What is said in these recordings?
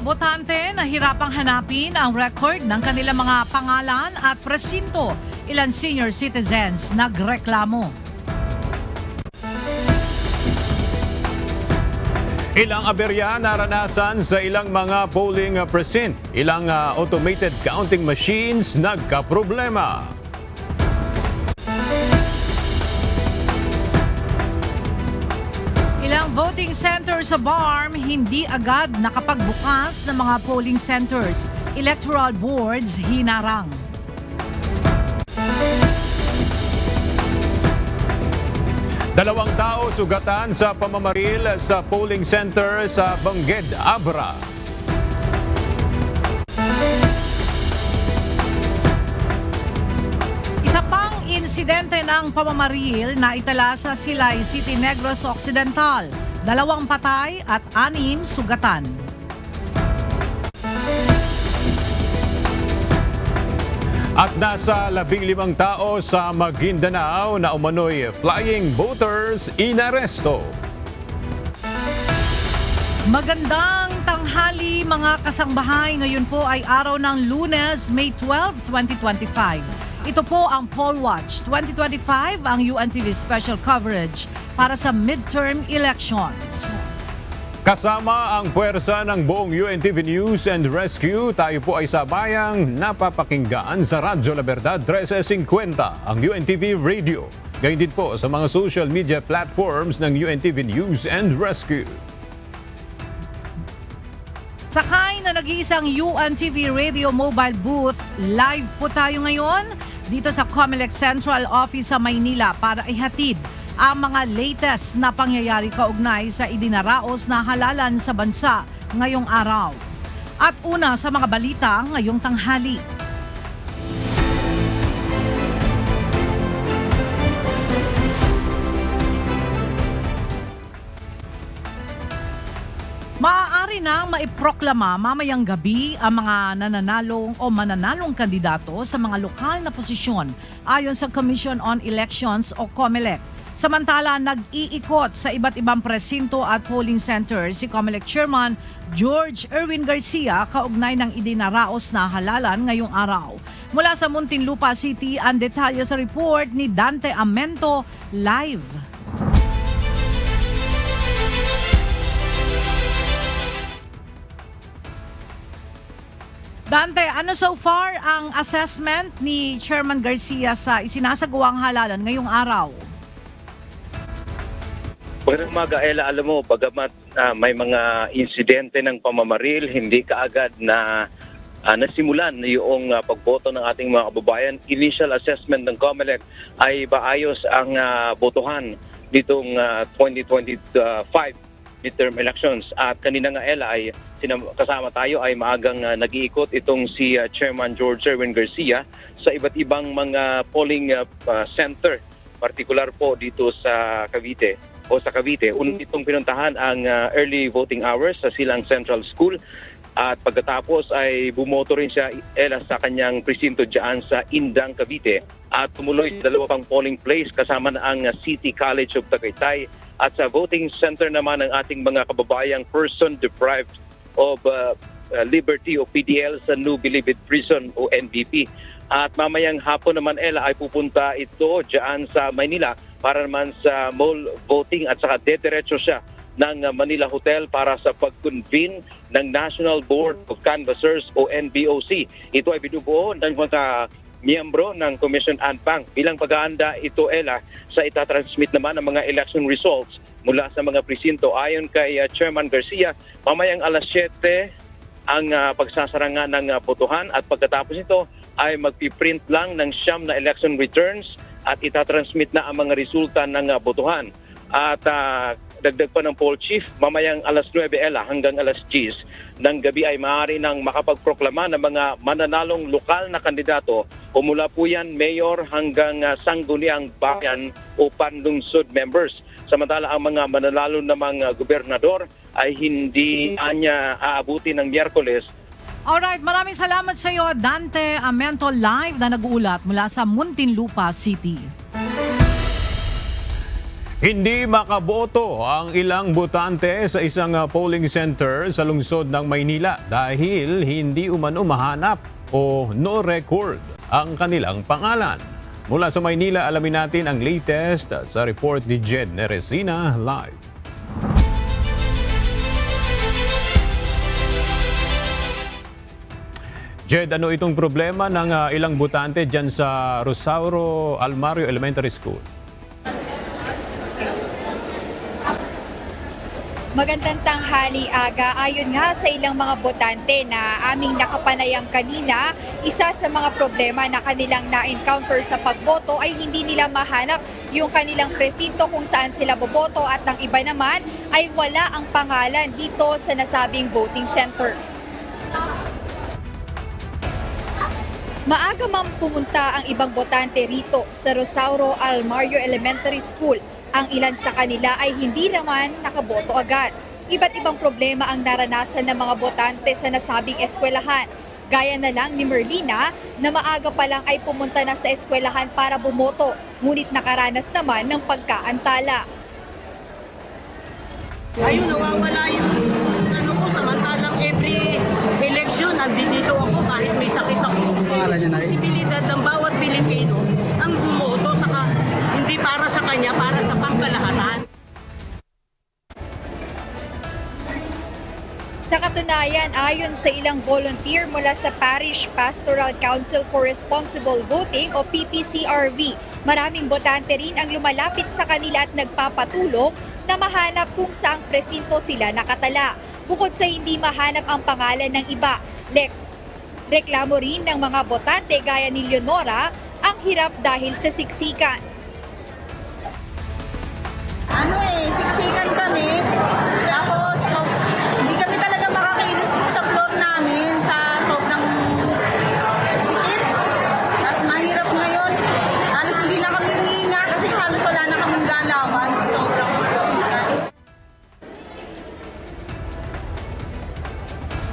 botante na hirapang hanapin ang record ng kanilang mga pangalan at presinto. Ilan senior citizens nagreklamo. Ilang aberya naranasan sa ilang mga polling precinct. Ilang automated counting machines nagkaproblema. Ilang voting centers sa BARM hindi agad nakapagbukas ng mga polling centers. Electoral boards hinarang. Dalawang tao sugatan sa pamamaril sa polling center sa Bangged, Abra. Isa pang insidente ng pamamaril na itala sa Silay City, Negros Occidental. 2 patay at 6 sugatan. At nasa 15 tao sa Maguindanao na umano'y flying boaters inaresto. Magandang tanghali mga kasangbahay. Ngayon po ay araw ng Lunes, May 12, 2025. Ito po ang Poll Watch 2025, ang UNTV special coverage para sa midterm elections. Kasama ang puwersa ng buong UNTV News and Rescue, tayo po ay sabayang napapakinggan sa Radyo La Verdad 1350, ang UNTV Radio. Gayun din po sa mga social media platforms ng UNTV News and Rescue. Sakay na nag-iisang UNTV Radio mobile booth, live po tayo ngayon dito sa Comelec Central Office sa Maynila para ihatid ang mga latest na pangyayari kaugnay sa idinaraos na halalan sa bansa ngayong araw. At una sa mga balita ngayong tanghali. Maaari nang maiproklama mamayang gabi ang mga mananalong kandidato sa mga lokal na posisyon ayon sa Commission on Elections o COMELEC. Samantala, nag-iikot sa iba't ibang presinto at polling center si COMELEC Chairman George Erwin Garcia kaugnay ng idinaraos na halalan ngayong araw. Mula sa Muntinlupa City, ang detalye sa report ni Dante Amento live. Dante, ano so far ang assessment ni Chairman Garcia sa isinasagawang halalan ngayong araw? Magandang umaga, Ella. Alam mo, bagamat may mga insidente ng pamamaril, hindi kaagad na nasimulan yung pagboto ng ating mga kababayan. Initial assessment ng COMELEC ay maayos ang botohan ditong 2025 midterm elections. At kanina nga, Ella, ay kasama tayo ay maagang nag-iikot itong si Chairman George Erwin Garcia sa iba't ibang mga polling center, partikular po dito sa Cavite. Una itong pinuntahan ang early voting hours sa Silang Central School at pagkatapos ay bumoto rin siya sa kanyang presinto dyan sa Indang, Cavite at tumuloy sa 2 pang polling place kasama na ang City College of Tagaytay at sa voting center naman ng ating mga kababayang person deprived of liberty o PDL sa New Bilibid Prison o NBP. At mamayang hapon naman, Ella, ay pupunta ito dyan sa Maynila para naman sa mall voting at saka dediretso siya ng Manila Hotel para sa pag-convene ng National Board of Canvassers o NBOC. Ito ay binubuo ng mga miyembro ng Commission Anpang. Bilang pag-aanda ito, Ella, sa itatransmit naman ng mga election results mula sa mga presinto. Ayon kay Chairman Garcia, mamayang alas 7 ang pagsasaranga ng botohan at pagkatapos nito ay magpiprint lang ng 9 na election returns at itatransmit na ang mga resulta ng botohan. At dagdag pa ng poll chief, mamayang alas 9 hanggang alas 10 ng gabi ay maaari nang makapagproklama ng mga mananalong lokal na kandidato o mula po yan mayor hanggang sangguniang bayan o panlungsod members. Samantala ang mga mananalo na mga gobernador ay hindi anya aabuti ng Miyerkules. Alright, maraming salamat sa iyo, Dante Amento live na nag-uulat mula sa Muntinlupa City. Hindi makaboto ang ilang botante sa isang polling center sa lungsod ng Maynila dahil hindi umano mahanap o no record ang kanilang pangalan. Mula sa Maynila, alamin natin ang latest sa report ni Jed Neresina live. Jed, ano itong problema ng ilang botante dyan sa Rosauro Almario Elementary School? Magandang tanghali, Aga. Ayon nga sa ilang mga botante na aming nakapanayam kanina, isa sa mga problema na kanilang na-encounter sa pagboto ay hindi nila mahanap yung kanilang presinto kung saan sila boboto at ang iba naman ay wala ang pangalan dito sa nasabing voting center. Maaga mang pumunta ang ibang botante rito sa Rosauro Almario Elementary School. Ang ilan sa kanila ay hindi naman nakaboto agad. Iba't ibang problema ang naranasan ng mga botante sa nasabing eskwelahan. Gaya na lang ni Merlina na maaga pa lang ay pumunta na sa eskwelahan para bumoto, ngunit nakaranas naman ng pagkaantala. Ayun, nawawala yung ko, samantalang every election, nandito ako kahit may sakit ako. Responsibilidad ng bawat Pilipino ang bumoto, saka hindi para sa kanya, para sa pangkalahatan. Sa katunayan, ayon sa ilang volunteer mula sa Parish Pastoral Council for Responsible Voting o PPCRV, maraming botante rin ang lumalapit sa kanila at nagpapatulong na mahanap kung saang presinto sila nakatala. Bukod sa hindi mahanap ang pangalan ng iba, reklamo rin ng mga botante gaya ni Leonora ang hirap dahil sa siksikan. Siksikan kami, tapos hindi kami talaga makakailis dun sa floor namin sa sobrang sikip. Tapos mahirap ngayon, halos hindi na kami huminga kasi halos wala na kaming galawan sa sobrang siksikan.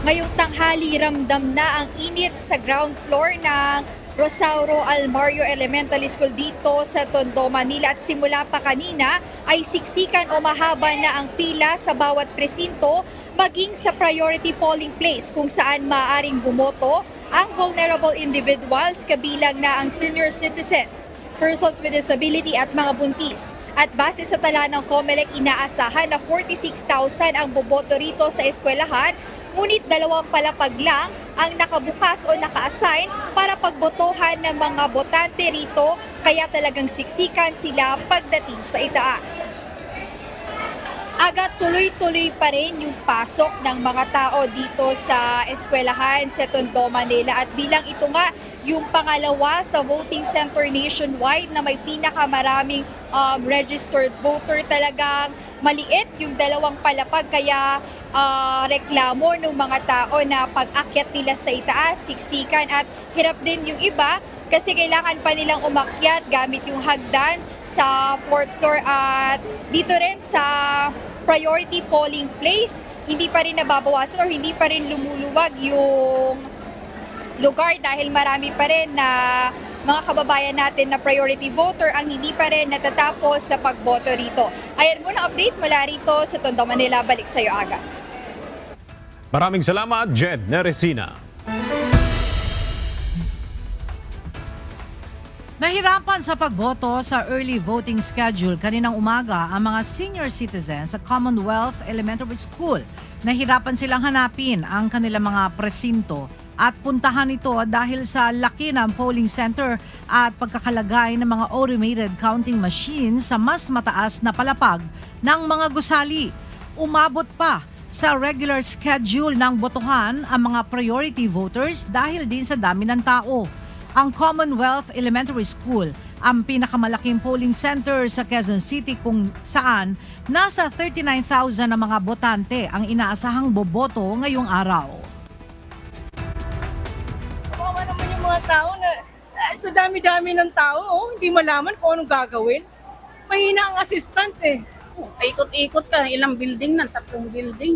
Ngayong tanghali, ramdam na ang init sa ground floor ng Rosauro Almario Elementary School dito sa Tondo, Manila at simula pa kanina ay siksikan o mahaba na ang pila sa bawat presinto maging sa priority polling place kung saan maaaring bumoto ang vulnerable individuals kabilang na ang senior citizens, persons with disability at mga buntis. At base sa tala ng COMELEC, inaasahan na 46,000 ang boboto rito sa eskwelahan, ngunit 2 palapag lang ang nakabukas o naka-assign para pagbotohan ng mga botante rito, kaya talagang siksikan sila pagdating sa itaas. Agad tuloy-tuloy pa rin yung pasok ng mga tao dito sa eskwelahan sa Tondo, Manila at bilang ito nga yung pangalawa sa voting center nationwide na may pinakamaraming registered voter, talagang maliit yung 2 palapag kaya reklamo ng mga tao na pag-akyat nila sa itaas, siksikan at hirap din yung iba kasi kailangan pa nilang umakyat gamit yung hagdan sa 4th floor at dito rin sa priority polling place, hindi pa rin nababawasan o hindi pa rin lumuluwag yung lugar dahil marami pa rin na mga kababayan natin na priority voter ang hindi pa rin natatapos sa pagboto rito. Ayan muna update mula rito sa Tondo, Manila. Balik sa iyo, Aga. Maraming salamat, Jed Neresina. Nahirapan sa pagboto sa early voting schedule kaninang umaga ang mga senior citizens sa Commonwealth Elementary School. Nahirapan silang hanapin ang kanilang mga presinto at puntahan ito dahil sa laki ng polling center at pagkakalagay ng mga automated counting machine sa mas mataas na palapag ng mga gusali. Umabot pa sa regular schedule ng botohan ang mga priority voters dahil din sa dami ng tao. Ang Commonwealth Elementary School ang pinakamalaking polling center sa Quezon City kung saan nasa 39,000 na mga botante ang inaasahang boboto ngayong araw. Kawawa naman yung mga tao na sa dami-dami ng tao, hindi malaman kung anong gagawin. Mahina ang assistant eh. Ikot-ikot ka, ilang building na, 3 building.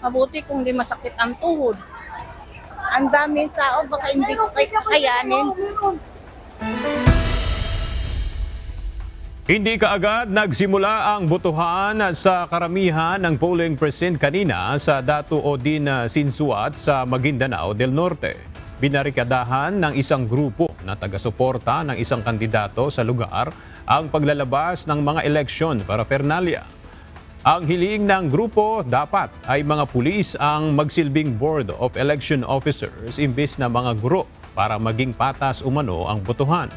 Mabuti kung di masakit ang tuhod. Ang daming tao, baka hindi ko kakayanin. Hindi kaagad nagsimula ang botohan sa karamihan ng polling precinct kanina sa Datu Odin Sinsuat sa Maguindanao del Norte. Binarikadahan ng isang grupo na taga-suporta ng isang kandidato sa lugar ang paglalabas ng mga eleksyon paraphernalia. Ang hiling ng grupo dapat ay mga pulis ang magsilbing Board of Election Officers imbes na mga guro para maging patas umano ang botohan.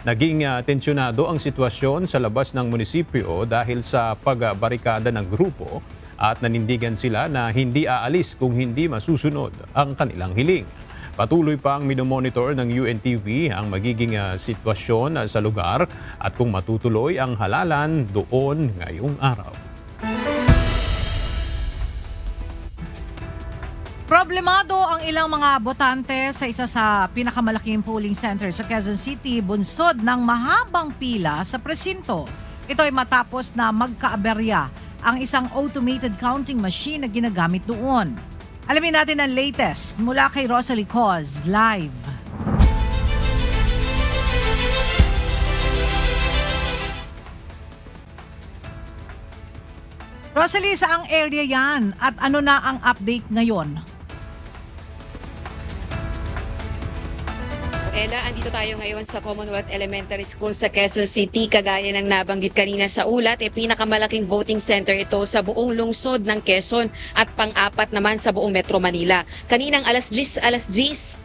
Naging tensyonado ang sitwasyon sa labas ng munisipyo dahil sa pagbarikada ng grupo at nanindigan sila na hindi aalis kung hindi masusunod ang kanilang hiling. Patuloy pang minomonitor ng UNTV ang magiging sitwasyon sa lugar at kung matutuloy ang halalan doon ngayong araw. Problemado ang ilang mga botante sa isa sa pinakamalaking polling center sa Quezon City, bunsod ng mahabang pila sa presinto. Ito ay matapos na magkaaberya ang isang automated counting machine na ginagamit doon. Alamin natin ang latest mula kay Rosalie Coz, live. Rosalie, saang area yan at ano na ang update ngayon? Ella, andito tayo ngayon sa Commonwealth Elementary School sa Quezon City. Kagaya ng nabanggit kanina sa ulat, pinakamalaking voting center ito sa buong lungsod ng Quezon at pang-apat naman sa buong Metro Manila. Kaninang alas 10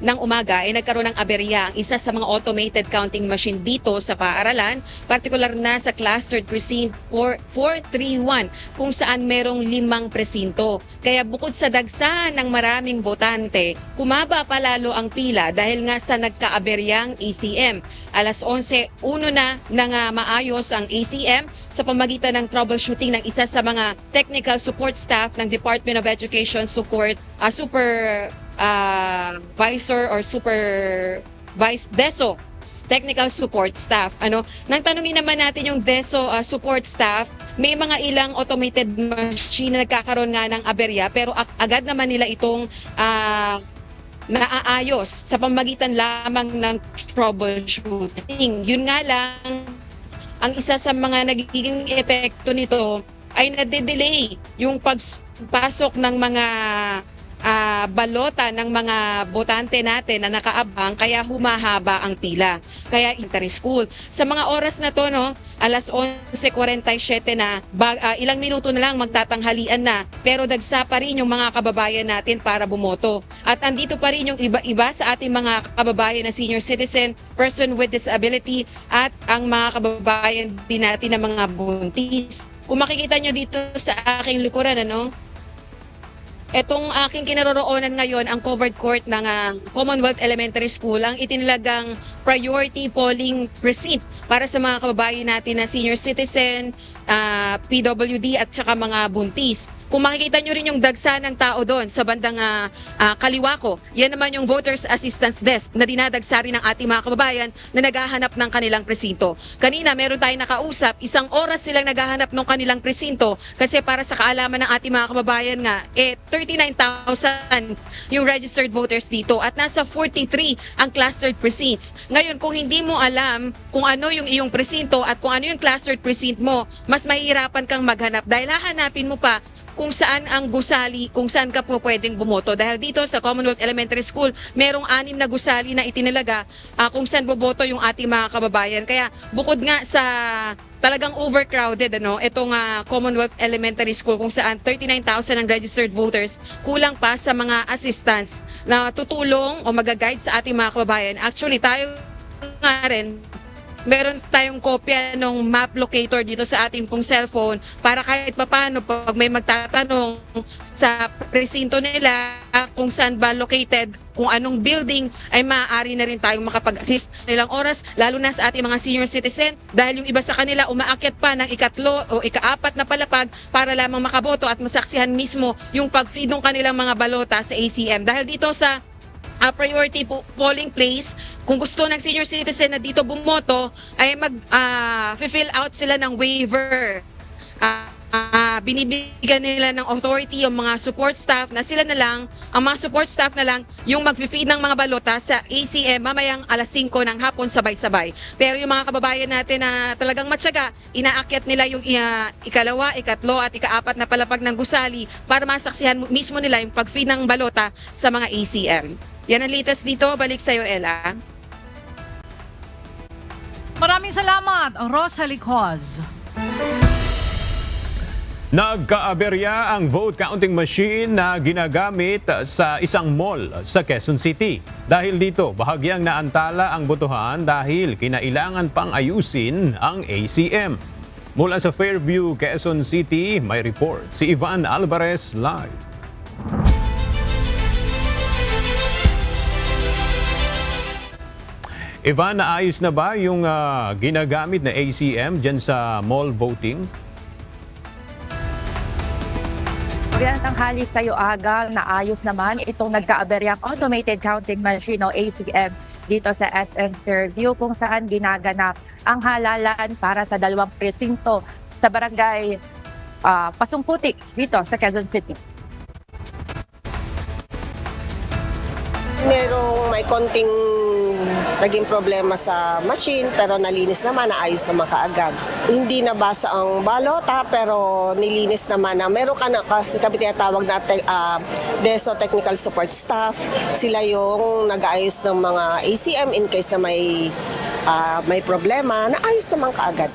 ng umaga ay nagkaroon ng aberya ang isa sa mga automated counting machine dito sa paaralan, partikular na sa clustered precinct 431 kung saan merong 5 presinto. Kaya bukod sa dagsa ng maraming botante, kumaba pa lalo ang pila dahil nga sa nagkaaberyang ACM. Alas 11:01 na maayos ang ACM sa pamagitan ng troubleshooting ng isa sa mga technical support staff ng Department of Education supervisor or supervice DESO technical support staff. Nang tanungin naman natin yung DESO support staff, may mga ilang automated machine na nagkakaroon nga ng aberya pero agad naman nila itong naaayos sa pamagitan lamang ng troubleshooting. Yun nga lang, ang isa sa mga nagiging epekto nito ay nade-delay yung pagpasok ng mga balota ng mga botante natin na nakaabang, kaya humahaba ang pila. Kaya inter-school. Sa mga oras na to, alas 11:47 na, ilang minuto na lang magtatanghalian na, pero dagsa pa rin yung mga kababayan natin para bumoto. At andito pa rin yung iba sa ating mga kababayan na senior citizen, person with disability, at ang mga kababayan din natin na mga buntis. Kung makikita nyo dito sa aking likuran, etong aking kinaroroonan ngayon, ang covered court ng Commonwealth Elementary School, ang itinilagang priority polling precinct para sa mga kababayan natin na senior citizen, PWD at saka mga buntis. Kung makikita nyo rin yung dagsa ng tao doon sa bandang kaliwa ko, yan naman yung Voters Assistance Desk na dinadagsa rin ng ating mga kababayan na naghahanap ng kanilang presinto. Kanina meron tayong nakausap, 1 oras silang naghahanap ng kanilang presinto kasi para sa kaalaman ng ating mga kababayan nga, 39,000 yung registered voters dito at nasa 43 ang clustered precincts. Ngayon, kung hindi mo alam kung ano yung iyong presinto at kung ano yung clustered precinct mo, mas mahihirapan kang maghanap dahil hahanapin mo pa kung saan ang gusali, kung saan ka po pwedeng bumoto. Dahil dito sa Commonwealth Elementary School, merong 6 na gusali na itinilaga kung saan boboto yung ating mga kababayan. Kaya bukod nga sa talagang overcrowded, itong Commonwealth Elementary School kung saan 39,000 ang registered voters, kulang pa sa mga assistants na tutulong o mag-guide sa ating mga kababayan. Actually, tayo nga rin, meron tayong kopya ng map locator dito sa ating pong cellphone para kahit papano pag may magtatanong sa presinto nila kung saan ba located, kung anong building, ay maaari na rin tayong makapag-assist nilang oras, lalo na sa ating mga senior citizen dahil yung iba sa kanila umaakyat pa ng ikatlo o ika-4 na palapag para lamang makaboto at masaksihan mismo yung pag-feed ng kanilang mga balota sa ACM. Dahil dito sa priority polling place, kung gusto ng senior citizen na dito bumoto, ay mag-fill out sila ng waiver. binibigyan nila ng authority yung mga support staff na sila na lang, ang mga support staff na lang yung mag-feed ng mga balota sa ACM mamayang alas 5 ng hapon sabay-sabay. Pero yung mga kababayan natin na talagang matyaga, inaakyat nila yung ikalawa, ikatlo at ikaapat na palapag ng gusali para masaksihan mismo nila yung pag-feed ng balota sa mga ACM. Yan ang latest dito. Balik sa'yo, Ella. Maraming salamat, Rosalie Coz. Nagkaaberya ang vote counting machine na ginagamit sa isang mall sa Quezon City. Dahil dito, bahagyang naantala ang botohan dahil kinailangan pang ayusin ang ACM. Mula sa Fairview, Quezon City, may report si Ivan Alvarez live. Ivan, naayos na ba yung ginagamit na ACM dyan sa mall voting? Magandang tanghali sa iyo, Aga. Naayos naman itong nagkaaberyang automated counting machine o ACM dito sa SM Fairview kung saan ginaganap ang halalan para sa 2 presinto sa barangay Pasungputik dito sa Quezon City. May konting naging problema sa machine pero nalinis naman, naayos naman kaagad. Hindi nabasa ang balota pero nilinis naman na meron ka na kasi kami tinatawag na DESO Technical Support Staff. Sila yung nag-aayos ng mga ACM in case na may problema, naayos naman kaagad.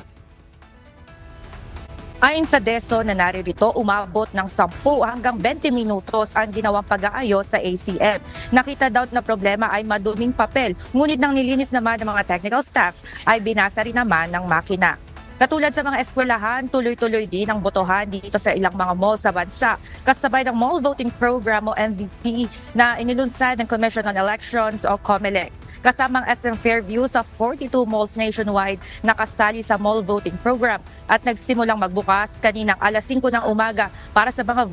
Ayon sa DESO na naririto, umabot ng 10 hanggang 20 minutos ang ginawang pag-aayos sa ACM. Nakita daw na problema ay maduming papel, ngunit nang nilinis naman ng mga technical staff ay binasa rin naman ng makina. Katulad sa mga eskwelahan, tuloy-tuloy din ang botohan dito sa ilang mga mall sa bansa, kasabay ng Mall Voting Program o MVP na inilunsad ng Commission on Elections o COMELEC. Kasamang SM Fairview sa 42 malls nationwide nakasali sa Mall Voting Program at nagsimulang magbukas kaninang alas 5 ng umaga para sa mga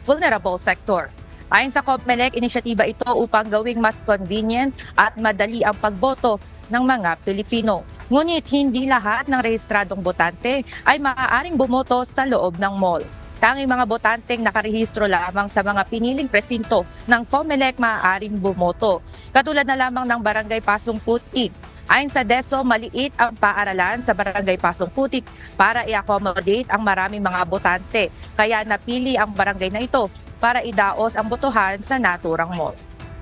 vulnerable sector. Ayon sa COMELEC, inisyatiba ito upang gawing mas convenient at madali ang pagboto ng mga Pilipino. Ngunit hindi lahat ng rehistradong botante ay maaaring bumoto sa loob ng mall. Tanging mga botanteng nakarehistro lamang sa mga piniling presinto ng COMELEC maaaring bumoto. Katulad na lamang ng Barangay Pasungputik. Ayon sa DESO, maliit ang paaralan sa Barangay Pasungputik para i-accommodate ang maraming mga botante. Kaya napili ang barangay na ito para idaos ang botohan sa naturang mall.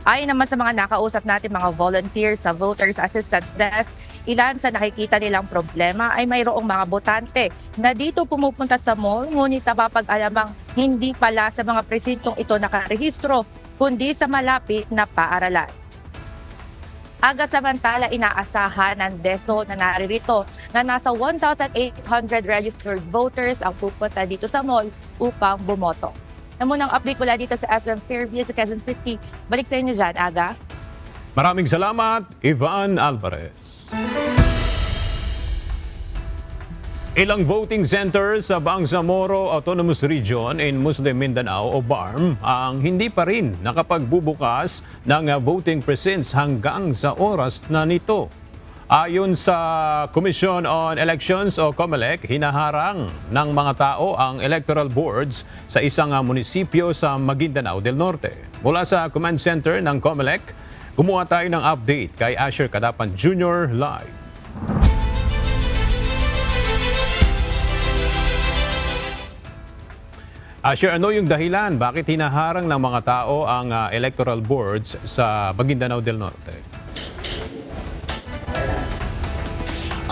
Ayon naman sa mga nakausap natin mga volunteers sa Voters Assistance Desk, ilan sa nakikita nilang problema ay mayroong mga botante na dito pumupunta sa mall ngunit napapag-alamang hindi pala sa mga presintong ito nakarehistro kundi sa malapit na paaralan. Aga samantala inaasahan ng DESO na naririto na nasa 1,800 registered voters ang pupunta dito sa mall upang bumoto. Namunang update mula dito sa SM Fairview sa Quezon City. Balik sa inyo dyan, Aga. Maraming salamat, Ivan Alvarez. Ilang voting centers sa Bangsamoro Autonomous Region in Muslim Mindanao o BARM ang hindi pa rin nakapagbubukas ng voting precincts hanggang sa oras na nito. Ayon sa Commission on Elections o COMELEC, hinaharang ng mga tao ang electoral boards sa isang munisipyo sa Maguindanao del Norte. Mula sa Command Center ng COMELEC, kumuha tayo ng update kay Asher Cadapan Jr. live. Asher, ano yung dahilan? Bakit hinaharang ng mga tao ang electoral boards sa Maguindanao del Norte?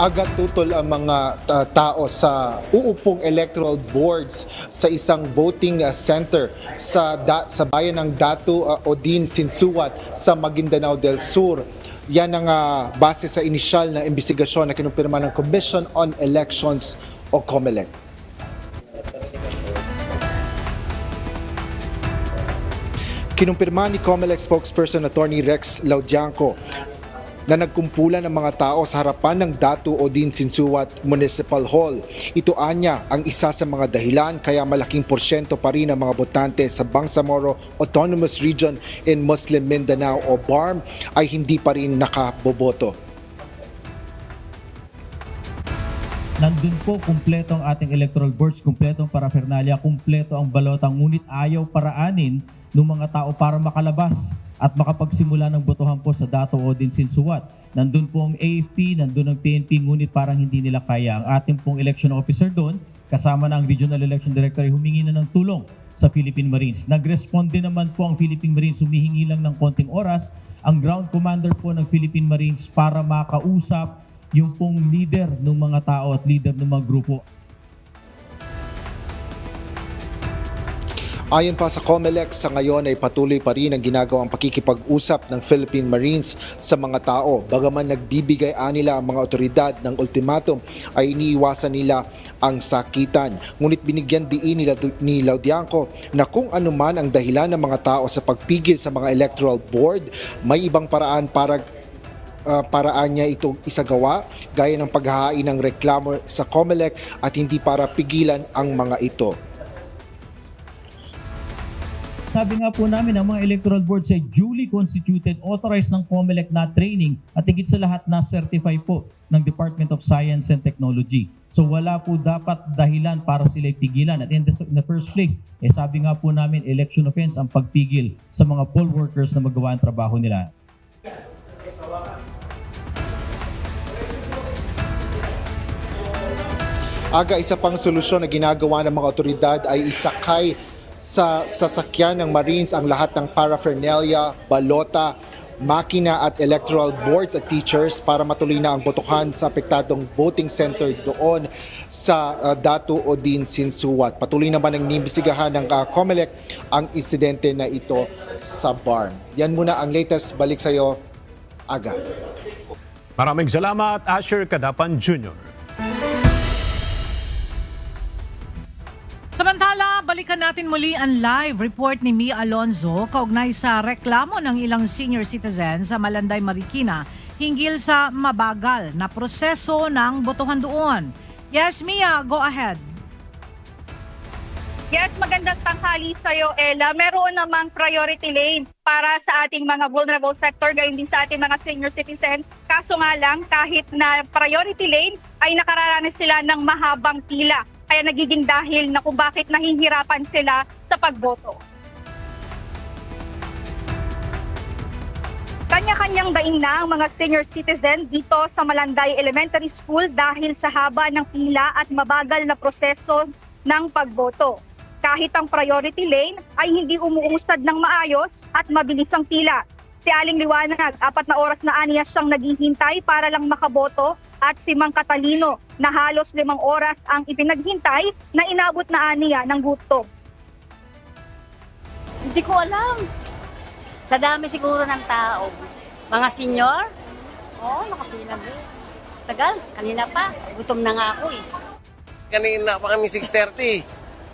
Agad tutol ang mga tao sa uupong electoral boards sa isang voting center sa bayan ng Datu Odin Sinsuat sa Maguindanao del Sur. Yan ang base sa inisyal na investigasyon na kinumpirma ng Commission on Elections o COMELEC. Kinumpirma ni COMELEC spokesperson Attorney Rex Laudianco na nagkumpulan ng mga tao sa harapan ng Datu Odin Sinsuat Municipal Hall. Ito anya ang isa sa mga dahilan kaya malaking porsyento pa rin ng mga botante sa Bangsamoro Autonomous Region in Muslim Mindanao o BARM ay hindi pa rin nakaboboto. nandun po kumpleto ang ating electoral boards, kumpleto ang paraphernalia, kumpleto ang balota, ngunit ayaw paraanin ng mga tao para makalabas at makapagsimula ng botohan po sa Dato Odin Sinsuat. Nandun po ang AFP, nandun ang PNP, ngunit parang hindi nila kaya. Ang ating pong election officer doon, kasama na ang Regional Election Director, ay humingi na ng tulong sa Philippine Marines. Nag-respond din naman po ang Philippine Marines, humihingi lang ng konting oras ang ground commander po ng Philippine Marines para makausap yung pong leader ng mga tao at leader ng mga grupo. Ayon pa sa COMELEC, sa ngayon ay patuloy pa rin ang ginagawang pakikipag-usap ng Philippine Marines sa mga tao. Bagaman nagbibigay nila ang mga otoridad ng ultimatum, ay iniiwasan nila ang sakitan. Ngunit binigyan diin ni Laudianco na kung ano man ang dahilan ng mga tao sa pagpigil sa mga electoral board, may ibang paraan para paraan niya ito isagawa, gaya ng paghahain ng reklamo sa COMELEC at hindi para pigilan ang mga ito. Sabi nga po namin, ang mga electoral boards ay duly constituted, authorized ng COMELEC na training at higit sa lahat na certify po ng Department of Science and Technology. So wala po dapat dahilan para sila pigilan. At in the first place, sabi nga po namin, election offense ang pagpigil sa mga poll workers na magawa ang trabaho nila. Isa pang solusyon na ginagawa ng mga otoridad ay isakay sa sasakyan ng Marines ang lahat ng paraphernalia, balota, makina at electoral boards at teachers para matuloy na ang botohan sa apektadong voting center doon sa Dato Odin Sinsuat. Patuloy naman ang inimbestigahan ng COMELEC ang insidente na ito sa barn. Yan muna ang latest. Balik sa iyo, Aga. Maraming salamat, Asher Kadapan Jr. Samantala, balikan natin muli ang live report ni Mia Alonzo kaugnay sa reklamo ng ilang senior citizens sa Malanday, Marikina hinggil sa mabagal na proseso ng botohan doon. Yes, Mia, go ahead. Yes, magandang tanghali sa iyo, Ella. Meron namang priority lane para sa ating mga vulnerable sector, gayon din sa ating mga senior citizen. Kaso nga lang, kahit na priority lane, ay nakararanas sila ng mahabang pila. Kaya nagiging dahil na kung bakit nahihirapan sila sa pagboto. Kanya-kanyang daing na ang mga senior citizen dito sa Malanday Elementary School dahil sa haba ng pila at mabagal na proseso ng pagboto. Kahit ang priority lane ay hindi umuusad ng maayos at mabilis ang pila. Si Aling Liwanag, 4 na oras na aniya siyang naghihintay para lang makaboto at si Mang Catalino na halos 5 oras ang ipinaghintay na inabot na aniya ng gutom. Hindi ko alam. Sa dami siguro ng tao. Mga senior? Oo, nakapila din. Tagal, kanina pa. Gutom na nga ako eh. Kanina pa kami 6:30.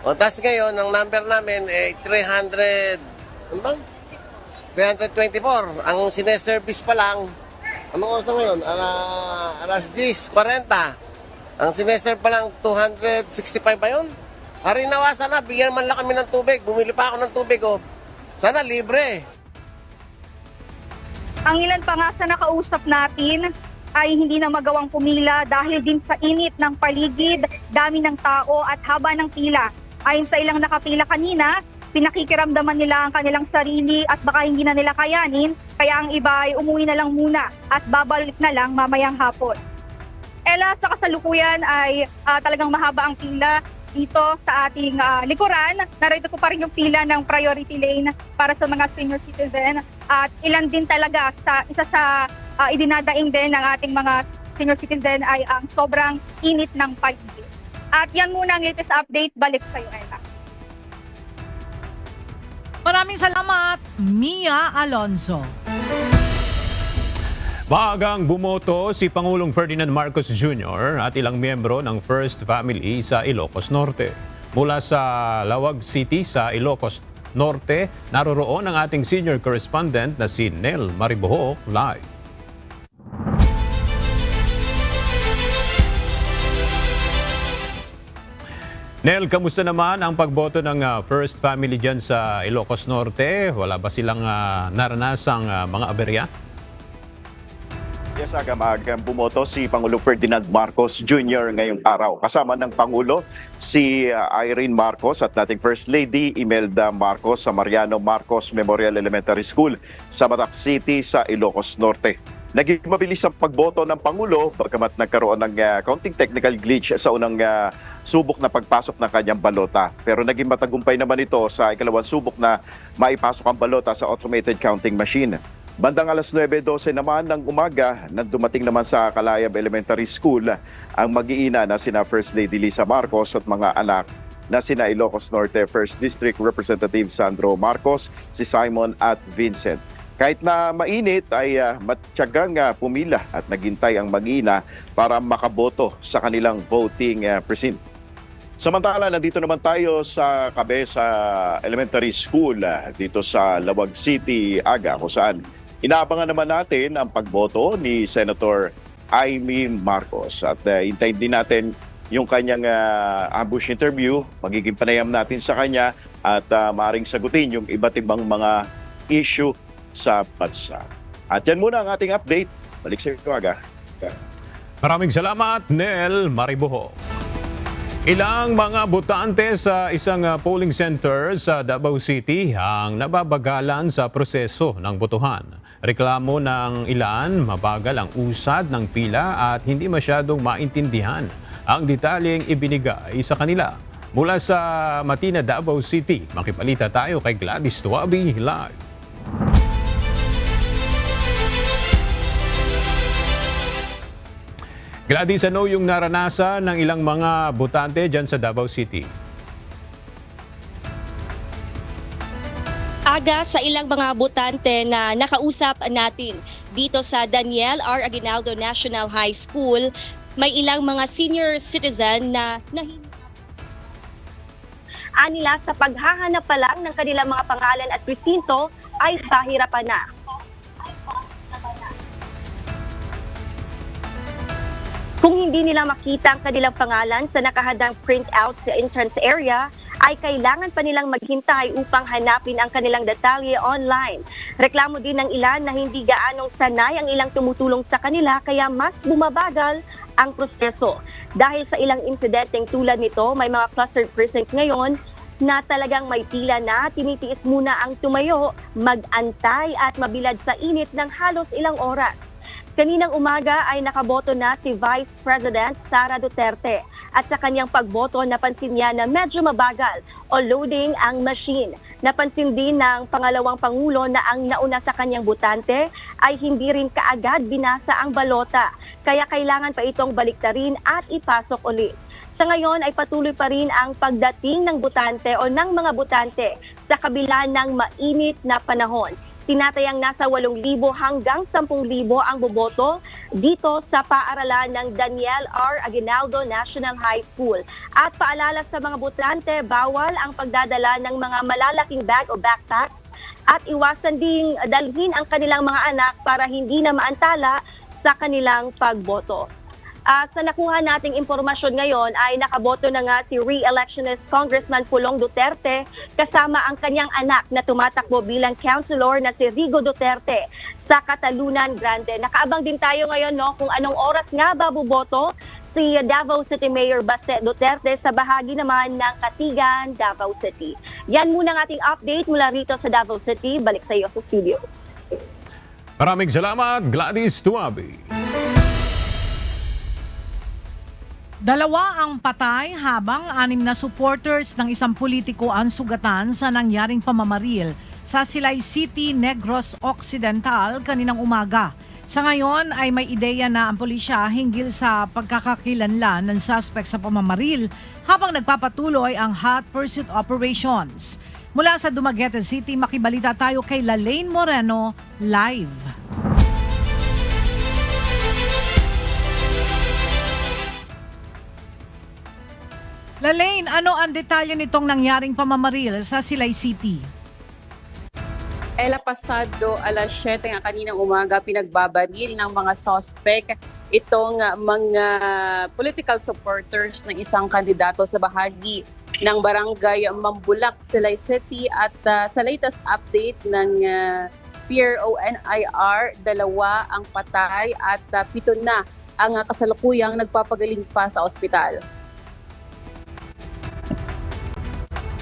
O, tapos ngayon, ang number namin ay 324. Ang sineservice pa lang, anong oras na ngayon? Alas 10:40. Ang sineserve pa lang 265 ba yun? Harinawa, sana bigyan man lang kami ng tubig. Bumili pa ako ng tubig, oh. Sana libre. Ang ilan pa nga sa nakausap natin ay hindi na magawang pumila dahil din sa init ng paligid, dami ng tao at haba ng pila. Ayon sa ilang nakapila kanina, pinakikiramdaman nila ang kanilang sarili at baka hindi na nila kayanin, kaya ang iba ay umuwi na lang muna at babalik na lang mamayang hapon. Ella, sa kasalukuyan ay talagang mahaba ang pila dito sa ating likuran. Narito po pa rin yung pila ng priority lane para sa mga senior citizen at ilan din talaga sa isa sa idinadaing din ng ating mga senior citizen ay ang sobrang init ng paligid. At yan muna ang latest update. Balik sa iyo, Ella. Maraming salamat, Mia Alonzo. Maagang bumoto si Pangulong Ferdinand Marcos Jr. at ilang miyembro ng First Family sa Ilocos Norte. Mula sa Lawag City sa Ilocos Norte, naroroon ang ating senior correspondent na si Nel Mariboho live. Nel, kamusta naman ang pagboto ng First Family dyan sa Ilocos Norte? Wala ba silang naranasang mga aberya? Yes, agagang bumoto si Pangulong Ferdinand Marcos Jr. ngayong araw. Kasama ng Pangulo si Irene Marcos at dating First Lady Imelda Marcos sa Mariano Marcos Memorial Elementary School sa Batac City sa Ilocos Norte. Naging mabilis ang pagboto ng Pangulo bagamat nagkaroon ng counting technical glitch sa unang subok na pagpasok ng kanyang balota. Pero naging matagumpay naman ito sa ikalawang subok na maipasok ang balota sa automated counting machine. Bandang alas 9:12 naman ng umaga, nang dumating naman sa Kalayab Elementary School ang mag-iina na sina First Lady Lisa Marcos at mga anak na sina Ilocos Norte 1st District Representative Sandro Marcos, si Simon at Vincent. Kahit na mainit ay matyagang pumila at naghintay ang mag-iina para makaboto sa kanilang voting precinct. Samantala, nandito naman tayo sa Cabeza Elementary School dito sa Lawag City, Aga, kung saan inaabangan naman natin ang pagboto ni Senator Amy Marcos. At hintayin din natin yung kanyang ambush interview. Magiging panayam natin sa kanya at maaaring sagutin yung iba't ibang mga issue sa bansa. At yan muna ang ating update. Balik sa iyo, Aga. Maraming salamat, Nel Mariboho. Ilang mga botante sa isang polling center sa Davao City ang nababagalan sa proseso ng botohan. Reklamo ng ilan, mabagal ang usad ng pila at hindi masyadong maintindihan ang detalyeng ibinigay sa kanila. Mula sa Matina, Davao City, makipalita tayo kay Gladys Tuabi live. Gladys, ano yung naranasan ng ilang mga botante dyan sa Davao City? Aga, sa ilang mga botante na nakausap natin dito sa Daniel R. Aguinaldo National High School, may ilang mga senior citizen na anila sa paghahanap pa lang ng kanilang mga pangalan at presinto ay pahirapan na. Kung hindi nila makita ang kanilang pangalan sa nakahandang printout sa entrance area, ay kailangan pa nilang maghintay upang hanapin ang kanilang detalye online. Reklamo din ng ilan na hindi gaanong sanay ang ilang tumutulong sa kanila kaya mas bumabagal ang proseso. Dahil sa ilang insidenteng tulad nito, may mga clustered precinct ngayon na talagang may pila na tinitiis muna ang tumayo, mag-antay at mabilad sa init ng halos ilang oras. Kaninang umaga ay nakaboto na si Vice President Sara Duterte at sa kanyang pagboto napansin niya na medyo mabagal o loading ang machine. Napansin din ng pangalawang Pangulo na ang nauna sa kanyang botante ay hindi rin kaagad binasa ang balota kaya kailangan pa itong baliktarin at ipasok ulit. Sa ngayon ay patuloy pa rin ang pagdating ng botante o ng mga botante sa kabila ng mainit na panahon. Tinatayang nasa 8,000 hanggang 10,000 ang boboto dito sa paaralan ng Daniel R. Aguinaldo National High School. At paalala sa mga botante, bawal ang pagdadala ng mga malalaking bag o backpack at iwasan ding dalhin ang kanilang mga anak para hindi na maantala sa kanilang pagboto. Sa nakuha nating impormasyon ngayon ay nakaboto na nga si re-electionist Congressman Pulong Duterte kasama ang kanyang anak na tumatakbo bilang councilor na si Rigo Duterte sa Catalunan Grande. Nakaabang din tayo ngayon kung anong oras nga ba boboto si Davao City Mayor Baste Duterte sa bahagi naman ng Katigan, Davao City. Yan muna ang ating update mula rito sa Davao City. Balik sa iyo sa studio. Maraming salamat, Gladys Tuabi. Dalawa ang patay habang 6 na supporters ng isang politiko ang sugatan sa nangyaring pamamaril sa Silay City, Negros Occidental kaninang umaga. Sa ngayon ay may ideya na ang pulisya hinggil sa pagkakakilanlan ng suspect sa pamamaril habang nagpapatuloy ang hot pursuit operations. Mula sa Dumaguete City, makibalita tayo kay Lalaine Moreno live. Lalaine, ano ang detalye nitong nangyaring pamamaril sa Silay City? Ela pasado alas 7 ng kaninang umaga pinagbabaril ng mga suspect itong mga political supporters ng isang kandidato sa bahagi ng barangay Mambulak, Silay City at sa latest update ng PRONIR, 2 ang patay at 7 na ang kasalukuyang nagpapagaling pa sa ospital.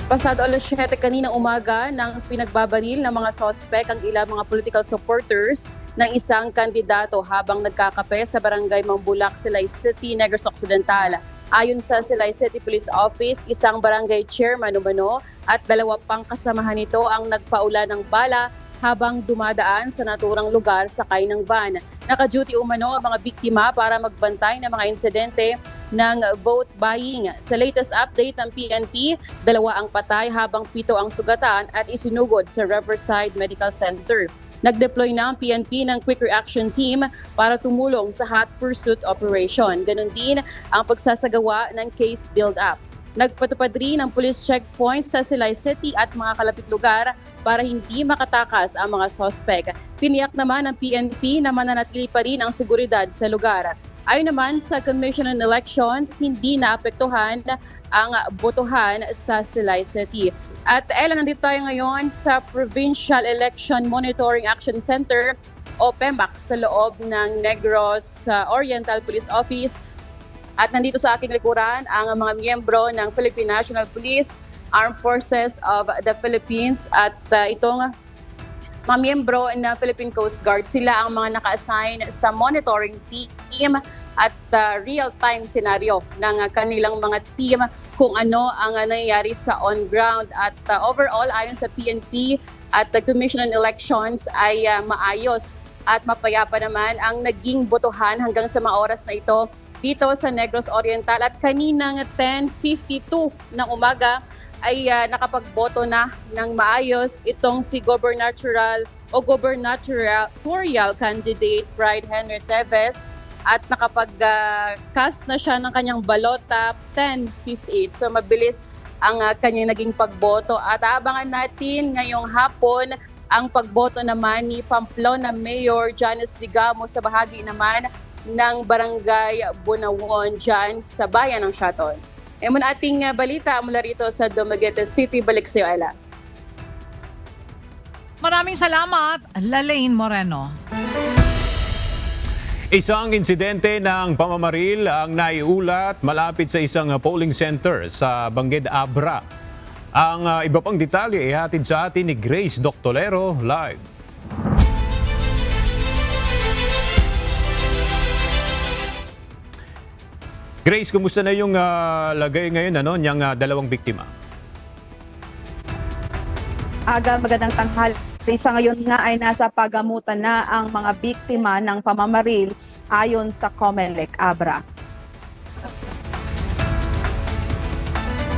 Pasado alas 7 kaninang umaga nang pinagbabaril ng mga sospek ang ilang mga political supporters ng isang kandidato habang nagkakape sa barangay Mambulak, Silay City, Negros Occidental. Ayon sa Silay City Police Office, isang barangay chairman umano at 2 pang kasamahan nito ang nagpaula ng bala habang dumadaan sa naturang lugar sakay ng van. Naka-duty umano ang mga biktima para magbantay ng mga insidente ng vote buying. Sa latest update ng PNP, 2 ang patay habang 7 ang sugatan at isinugod sa Riverside Medical Center. Nag-deploy na ang PNP ng Quick Reaction Team para tumulong sa hot pursuit operation. Ganon din ang pagsasagawa ng case build-up. Nagpatupad rin ng police checkpoints sa Silay City at mga kalapit lugar para hindi makatakas ang mga sospek. Tiniyak naman ng PNP na mananatili pa rin ang seguridad sa lugar. Ayon naman sa Commission on Elections, hindi naapektuhan ang botohan sa Silay City. At nandito tayo ngayon sa Provincial Election Monitoring Action Center o PEMAC sa loob ng Negros Oriental Police Office. At nandito sa aking likuran ang mga miyembro ng Philippine National Police, Armed Forces of the Philippines at itong mga miyembro ng Philippine Coast Guard. Sila ang mga naka-assign sa monitoring team at real-time scenario ng kanilang mga team kung ano ang nangyayari sa on-ground. At overall, ayon sa PNP at the Commission on Elections ay maayos at mapayapa naman ang naging botohan hanggang sa mga oras na ito dito sa Negros Oriental. At kaninang 10:52 ng umaga ay nakapagboto na ng maayos itong si gubernatorial candidate Bride Henry Teves at nakapag-cast na siya ng kanyang balota 10:58. So mabilis ang kanyang naging pagboto at aabangan natin ngayong hapon ang pagboto naman ni Pamplona Mayor Janice Digamo sa bahagi naman ng Barangay Bunawon dyan sa bayan ng Shaton. Muna ating balita mula rito sa Dumaguete City. Balik sa iyo, Ella. Maraming salamat, Lalaine Moreno. Isang insidente ng pamamaril ang naiulat malapit sa isang polling center sa Bangged Abra. Ang iba pang detalye ay hatid sa atin ni Grace Doctolero live. Grace, kumusta na yung lagay ngayon niyang 2 biktima? Magandang tanghali. Sa ngayon nga ay nasa pagamutan na ang mga biktima ng pamamaril ayon sa COMELEC Abra.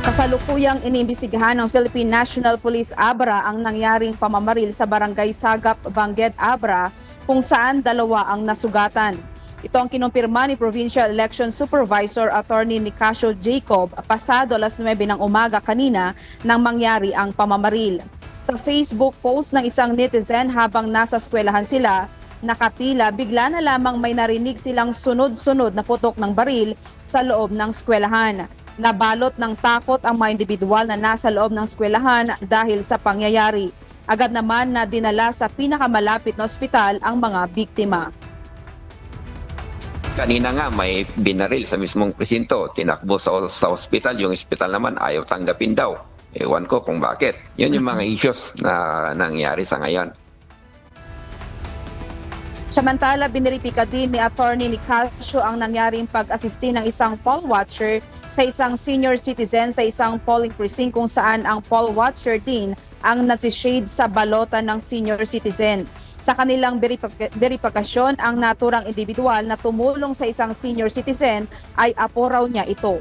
Kasalukuyang iniimbestigahan ng Philippine National Police Abra ang nangyaring pamamaril sa Barangay Sagap, Bangged Abra kung saan 2 ang nasugatan. Ito ang kinumpirma ni Provincial Election Supervisor Attorney Nicasio Jacob pasado alas 9 ng umaga kanina nang mangyari ang pamamaril. Sa Facebook post ng isang netizen habang nasa eskwelahan sila, nakapila, bigla na lamang may narinig silang sunod-sunod na putok ng baril sa loob ng eskwelahan. Nabalot ng takot ang mga individual na nasa loob ng eskwelahan dahil sa pangyayari. Agad naman na dinala sa pinakamalapit na ospital ang mga biktima. Kanina nga may binaril sa mismong presinto, tinakbo sa ospital, yung ospital naman ayaw tanggapin daw. Ewan ko kung bakit. Yun yung mga issues na nangyari sa ngayon. Samantala, biniripika din ni Attorney Nicasio ang nangyaring pag-asisti ng isang poll watcher sa isang senior citizen sa isang polling precinct kung saan ang poll watcher din ang nagsishade sa balota ng senior citizen. Sa kanilang beripikasyon, ang naturang individual na tumulong sa isang senior citizen ay apo raw niya ito.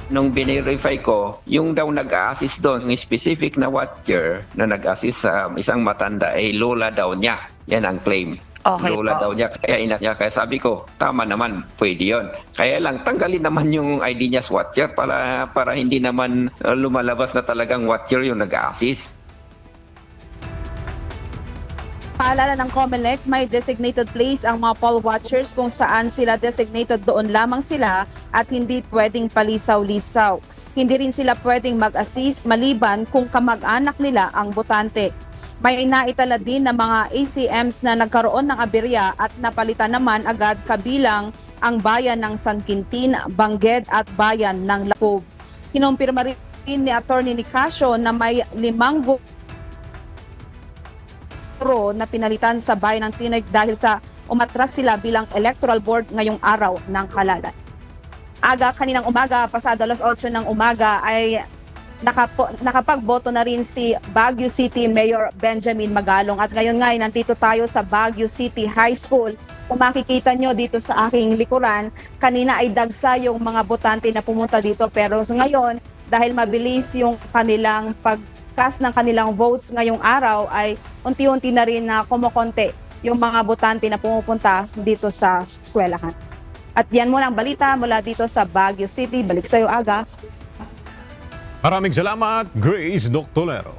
Nung binirify ko, yung daw nag-a-assist doon, yung specific na watcher na nag-assist sa isang matanda ay lola daw niya. Yan ang claim. Okay, lola daw niya, kaya ina niya. Kaya sabi ko, tama naman, pwede yun. Kaya lang, tanggalin naman yung ID niya sa watcher para hindi naman lumalabas na talagang watcher yung nag-a-assist. Paalala ng COMELEC, may designated place ang mga poll watchers kung saan sila designated, doon lamang sila at hindi pwedeng palisaw-lisaw. Hindi rin sila pwedeng mag-assist maliban kung kamag-anak nila ang botante. May naitala din na mga ACMs na nagkaroon ng aberya at napalitan naman agad, kabilang ang bayan ng San Quintin, Bangged at bayan ng Lacub. Kinumpirma rin ni Attorney Nicasio na may 5 na pinalitan sa bayan ng Tineg dahil sa umatras sila bilang electoral board ngayong araw ng halalan. Kaninang umaga, pasado alas 8 ng umaga ay nakapagboto na rin si Baguio City Mayor Benjamin Magalong. At ngayon nga, nandito tayo sa Baguio City High School. Kung makikita nyo dito sa aking likuran, kanina ay dagsa yung mga botante na pumunta dito. Pero ngayon, dahil mabilis yung kanilang pagcast ng kanilang votes ngayong araw, ay unti-unti na rin na kumukonti yung mga botante na pumupunta dito sa eskwelahan. At yan muna ang balita mula dito sa Baguio City. Balik sa'yo, Aga. Maraming salamat, Grace Doctolero.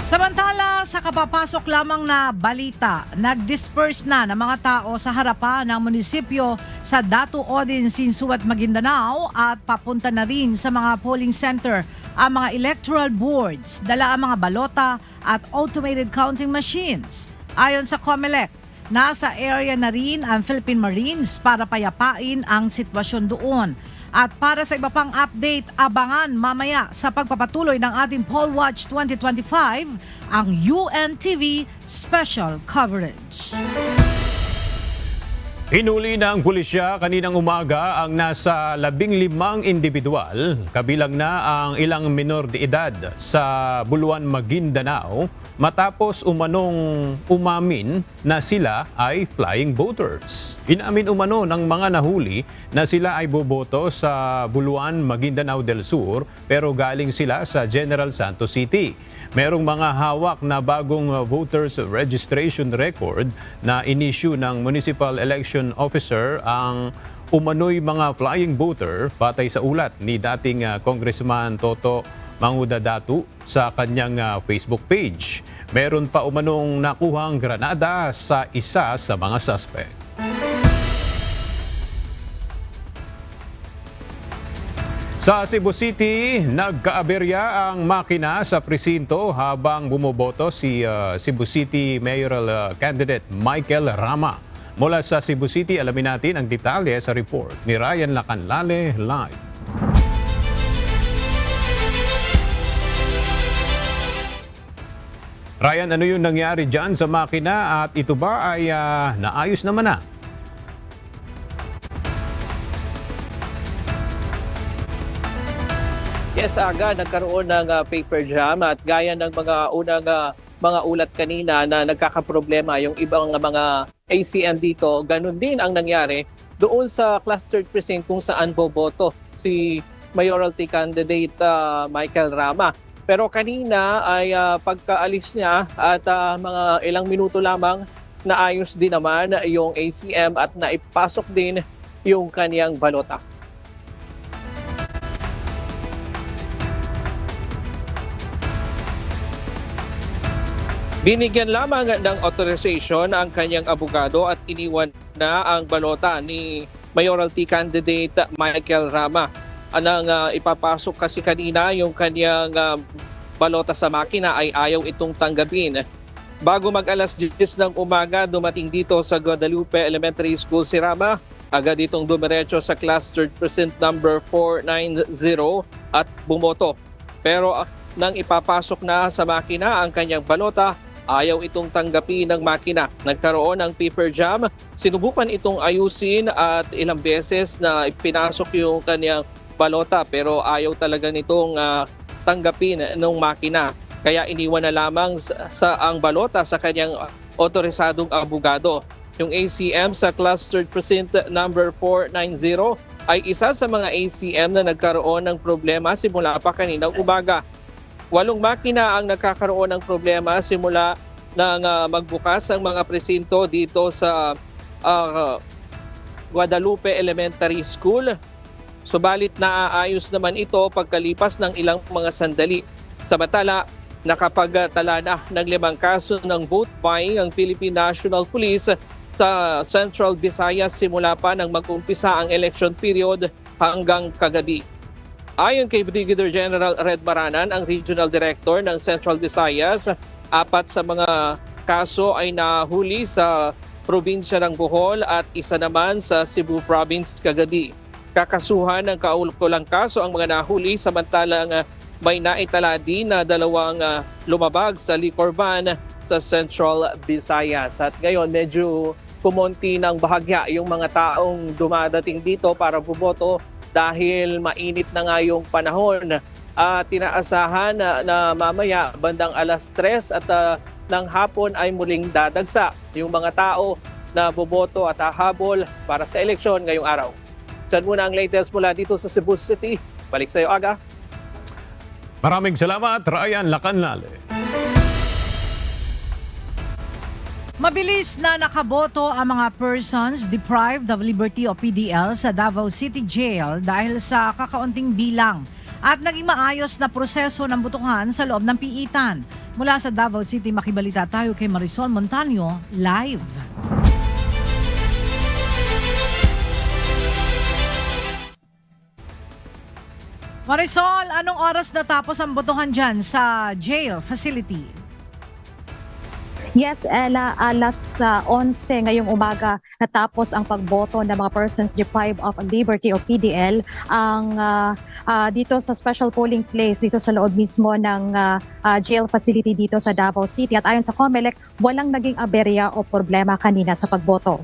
Samantala, sa kapapasok lamang na balita, nag-disperse na ng mga tao sa harapan ng munisipyo sa Datu Odin, Sinsuat, Maguindanao at papunta na rin sa mga polling center ang mga electoral boards, dala ang mga balota at automated counting machines. Ayon sa COMELEC, nasa area na rin ang Philippine Marines para payapain ang sitwasyon doon. At para sa iba pang update, abangan mamaya sa pagpapatuloy ng ating Poll Watch 2025 ang UNTV Special Coverage. Hinuli ng pulisya kaninang umaga ang nasa 15 individual, kabilang na ang ilang minor de edad sa Buluan, Maguindanao, matapos umanong umamin na sila ay flying voters. Inamin umano ng mga nahuli na sila ay boboto sa Buluan, Maguindanao del Sur, pero galing sila sa General Santos City. Merong mga hawak na bagong voters registration record na inisyu ng Municipal Election Officer ang umano'y mga flying voter batay sa ulat ni dating Congressman Toto Manguda Datu sa kanyang Facebook page. Meron pa umanong nakuhang granada sa isa sa mga suspect. Sa Cebu City, nagkaaberya ang makina sa presinto habang bumoboto si Cebu City Mayoral Candidate Michael Rama. Mula sa Cebu City, alamin natin ang detalye sa report ni Ryan Lacanlale live. Ryan, ano yung nangyari dyan sa makina at ito ba ay naayos naman na? Yes, Aga, nagkaroon ng paper jam at gaya ng mga unang mga ulat kanina na nagkakaproblema yung ibang mga ACM dito, ganun din ang nangyari doon sa clustered precinct kung saan boboto si mayoralty candidate Michael Rama. Pero kanina ay pagkaalis niya at mga ilang minuto lamang naayos din naman yung ACM at naipasok din yung kaniyang balota. Binigyan lamang ng authorization ang kanyang abogado at iniwan na ang balota ni mayoralty candidate Michael Rama. Anang ipapasok kasi kanina yung kanyang balota sa makina ay ayaw itong tanggapin. Bago mag-alas 10 ng umaga, dumating dito sa Guadalupe Elementary School si Rama. Agad itong dumiretso sa clustered precinct number 490 at bumoto. Pero nang ipapasok na sa makina ang kanyang balota, ayaw itong tanggapin ng makina. Nagkaroon ng paper jam. Sinubukan itong ayusin at ilang beses na pinasok yung kanyang balota pero ayaw talaga nitong tanggapin ng makina. Kaya iniwan na lamang sa ang balota sa kanyang otorisadong abogado. Yung ACM sa clustered precinct number 490 ay isa sa mga ACM na nagkaroon ng problema simula pa kaninang umaga. 8 makina ang nagkakaroon ng problema simula nang magbukas ang mga presinto dito sa Guadalupe Elementary School. Subalit naaayos naman ito pagkalipas ng ilang mga sandali. Samantala, nakapagtala na ng 5 kaso ng vote buying ang Philippine National Police sa Central Visayas simula pa nang mag-umpisa ang election period hanggang kagabi. Ayon kay Brigadier General Red Baranan, ang Regional Director ng Central Visayas, 4 sa mga kaso ay nahuli sa probinsya ng Bohol at 1 naman sa Cebu Province kagabi. Kakasuhan ng kaukulang kaso ang mga nahuli, samantalang may naitala din na 2 lumabag sa liquor ban sa Central Visayas. At ngayon medyo kumonti ng bahagya yung mga taong dumadating dito para bumoto dahil mainit na nga yung panahon. Tinaasahan na mamaya bandang 3:00 at ng hapon ay muling dadagsa yung mga tao na boboto at hahabol para sa eleksyon ngayong araw. Diyan muna ang latest mula dito sa Cebu City. Balik sa iyo, Aga. Maraming salamat, Ryan Lacanlale. Mabilis na nakaboto ang mga persons deprived of liberty o PDL sa Davao City Jail dahil sa kakaunting bilang at naging maayos na proseso ng botohan sa loob ng piitan. Mula sa Davao City, makibalita tayo kay Marisol Montaño live. Marisol, anong oras natapos ang botohan dyan sa jail facility? Yes, Ella, 11 ngayong umaga natapos ang pagboto ng mga persons deprived of liberty o PDL ang dito sa special polling place dito sa loob mismo ng jail facility dito sa Davao City. At ayon sa COMELEC, walang naging aberya o problema kanina sa pagboto.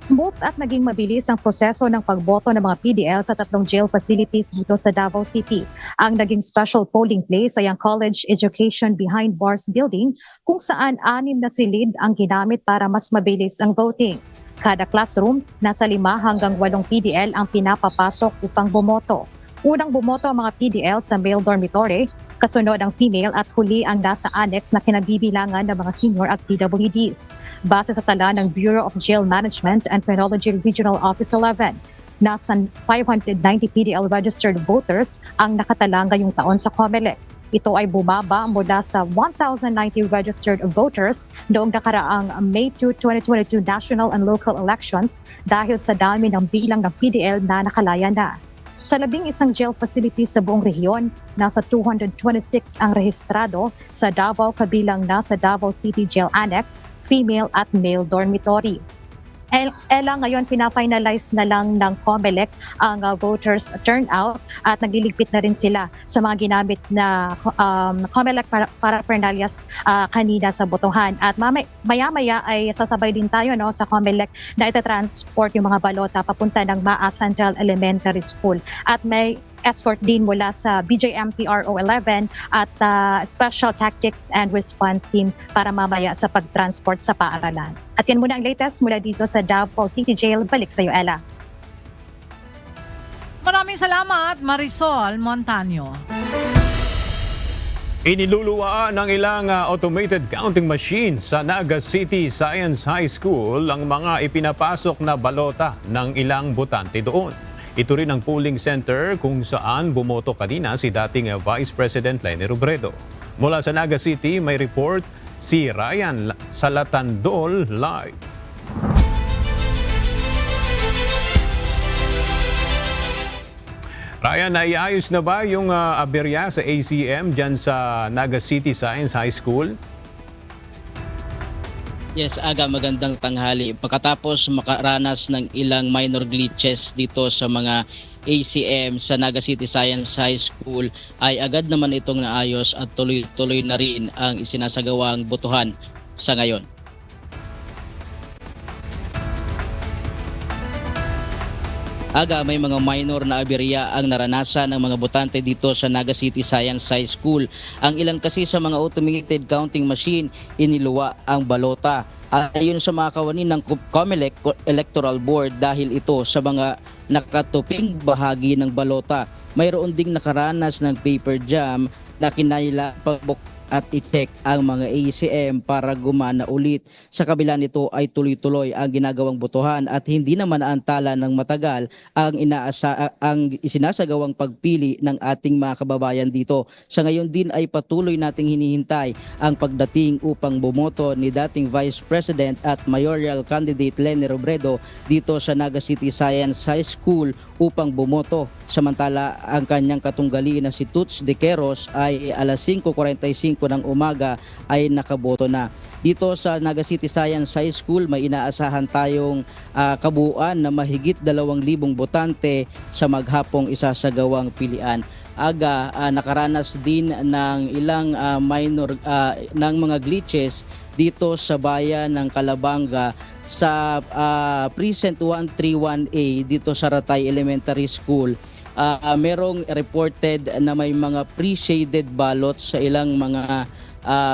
Smooth at naging mabilis ang proseso ng pagboto ng mga PDL sa 3 jail facilities dito sa Davao City. Ang naging special polling place ay ang College Education Behind Bars Building kung saan 6 na silid ang ginamit para mas mabilis ang voting. Kada classroom, nasa 5 hanggang 8 PDL ang pinapapasok upang bumoto. Unang bumoto ang mga PDL sa male dormitory, kasunod ang female at huli ang nasa annex na kinabibilangan ng mga senior at PWDs. Base sa tala ng Bureau of Jail Management and Penology Regional Office 11, nasa 590 PDL registered voters ang nakatala ngayong taon sa COMELEC. Ito ay bumaba mula sa 1,090 registered voters noong nakaraang May 2, 2022 national and local elections dahil sa dami ng bilang ng PDL na nakalaya na. Sa 11 jail facilities sa buong rehiyon, nasa 226 ang rehistrado sa Davao kabilang nasa Davao City Jail Annex, female at male dormitory. Ella, ngayon pina-finalize na lang ng COMELEC ang voters turnout at nagliligpit na rin sila sa mga ginamit na COMELEC paraphernalias kanina sa botohan. At maya-maya ay sasabay din tayo sa COMELEC na ita-transport yung mga balota papunta ng MAA Central Elementary School. At may escort din mula sa BJMPRO 11 at Special Tactics and Response Team para mamaya sa pag-transport sa paaralan. At yan muna ang latest mula dito sa Davao City Jail. Balik sa iyo, Ella. Maraming salamat, Marisol Montaño. Iniluluwaan ng ilang automated counting machine sa Naga City Science High School ang mga ipinapasok na balota ng ilang botante doon. Ito rin ang polling center kung saan bumoto kanina si dating Vice President Leni Robredo. Mula sa Naga City, may report si Ryan Salatandol live. Ryan, naiayos na ba yung aberya sa ACM dyan sa Naga City Science High School? Yes, Aga, magandang tanghali. Pagkatapos makaranas ng ilang minor glitches dito sa mga ACM sa Naga City Science High School, ay agad naman itong naayos at tuloy-tuloy na rin ang isinasagawang botohan sa ngayon. Aga, may mga minor na aberya ang naranasan ng mga botante dito sa Naga City Science High School. Ang ilan kasi sa mga automated counting machine, iniluwa ang balota. Ayon sa mga kawani ng COMELEC Electoral Board, dahil ito sa mga nakatuping bahagi ng balota. Mayroon ding nakaranas ng paper jam na at i-check ang mga ACM para gumana ulit. Sa kabila nito ay tuloy-tuloy ang ginagawang botohan at hindi naman naantala ng matagal ang isinasagawang pagpili ng ating mga kababayan dito. Sa ngayon din ay patuloy nating hinihintay ang pagdating upang bumoto ni dating Vice President at Mayoral Candidate Leni Robredo dito sa Naga City Science High School upang bumoto. Samantala ang kanyang katunggali na si Toots De Queros ay alas 5:45 ng umaga ay nakaboto na. Dito sa Naga City Science High School may inaasahan tayong kabuuan na mahigit 2,000 botante sa maghapong isasagawang pilian. Aga nakaranas din ng ilang minor ng mga glitches dito sa bayan ng Calabanga sa Precinct 131A dito sa Ratay Elementary School. Merong reported na may mga pre-shaded ballots sa ilang mga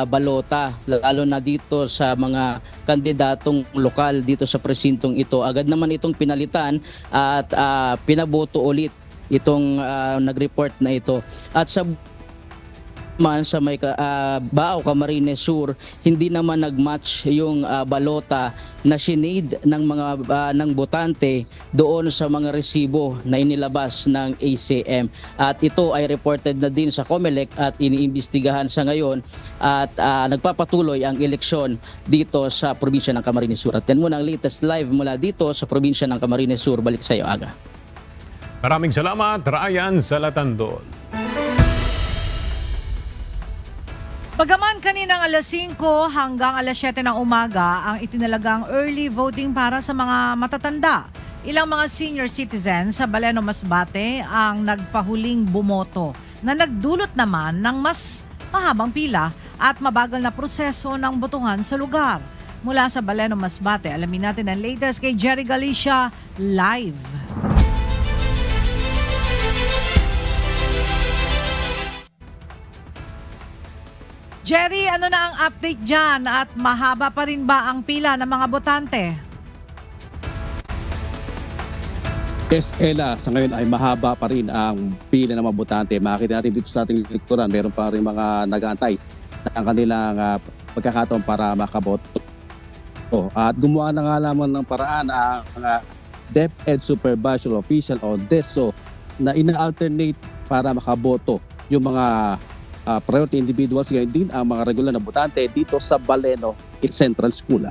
balota, lalo na dito sa mga kandidatong lokal dito sa presintong ito. Agad naman itong pinalitan at pinaboto ulit itong nag-report na ito. At sa sa may Bao, Camarines Sur, hindi naman nagmatch yung balota na sinade ng mga ng botante doon sa mga resibo na inilabas ng ACM. At ito ay reported na din sa COMELEC at iniimbestigahan sa ngayon at nagpapatuloy ang eleksyon dito sa probinsya ng Camarines Sur. At yan muna ang latest live mula dito sa probinsya ng Camarines Sur. Balik sa iyo, Aga. Maraming salamat, Ryan Salatandol. Bagaman kaninang alas 5 hanggang alas 7 ng umaga ang itinalagang early voting para sa mga matatanda, ilang mga senior citizens sa Baleno Masbate ang nagpahuling bumoto na nagdulot naman ng mas mahabang pila at mabagal na proseso ng botohan sa lugar. Mula sa Baleno Masbate, alamin natin ang latest kay Jerry Galicia live. Jerry, ano na ang update dyan at mahaba pa rin ba ang pila ng mga botante? Yes, Ella, sa ngayon ay mahaba pa rin ang pila ng mga botante. Makikita natin dito sa ating likuran, meron pa rin mga nag-aantay ng kanilang pagkakataon para makaboto. At gumawa na nga lamang ng paraan ang DepEd Supervisory Official o DESO na ina-alternate para makaboto yung mga priority individuals, ngayon din ang mga regular na botante dito sa Baleno Central School.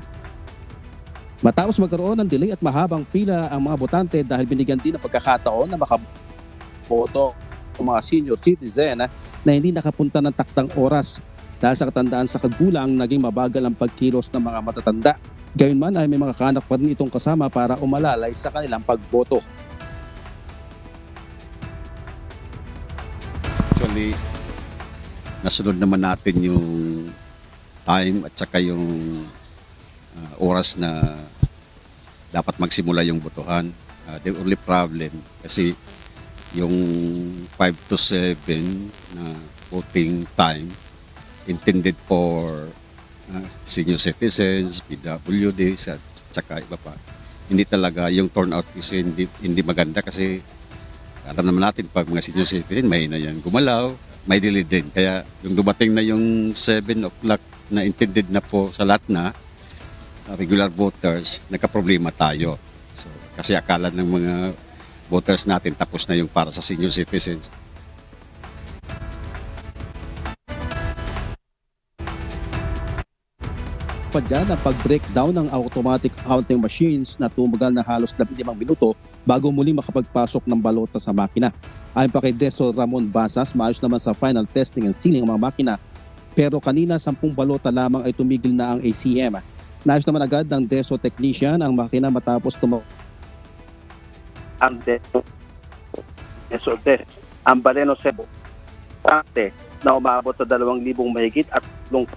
Matapos magkaroon ng delay at mahabang pila ang mga botante dahil binigyan din ng pagkakataon na makaboto ang mga senior citizen na hindi nakapunta ng taktang oras dahil sa katandaan sa kagulang, naging mabagal ang pagkilos ng mga matatanda. Gayunman ay may mga kaanak pa rin itong kasama para umalalay sa kanilang pagboto. Actually, nasunod naman natin yung time at saka yung oras na dapat magsimula yung botohan. The only problem kasi yung 5 to 7 na voting time intended for senior citizens, PWDs at saka iba pa. Hindi talaga yung turnout kasi hindi maganda kasi alam naman natin pag mga senior citizen mahina yan gumalaw, may delay din. Kaya yung dumating na yung 7 o'clock na intended na po sa lahat na regular voters, nagka-problema tayo. So, kasi akala ng mga voters natin tapos na yung para sa senior citizens. Pa dyan ang pag-breakdown ng automatic counting machines na tumagal na halos 15 minuto bago muli makapagpasok ng balota sa makina. Ayon pa kay Deso Ramon Basas, maayos naman sa final testing and sealing ang mga makina. Pero kanina 10 balota lamang ay tumigil na ang ACM. Naayos naman agad ng Deso technician ang makina matapos ang ang Baleno Cebu na umabot sa 2,000 mahigit at 3%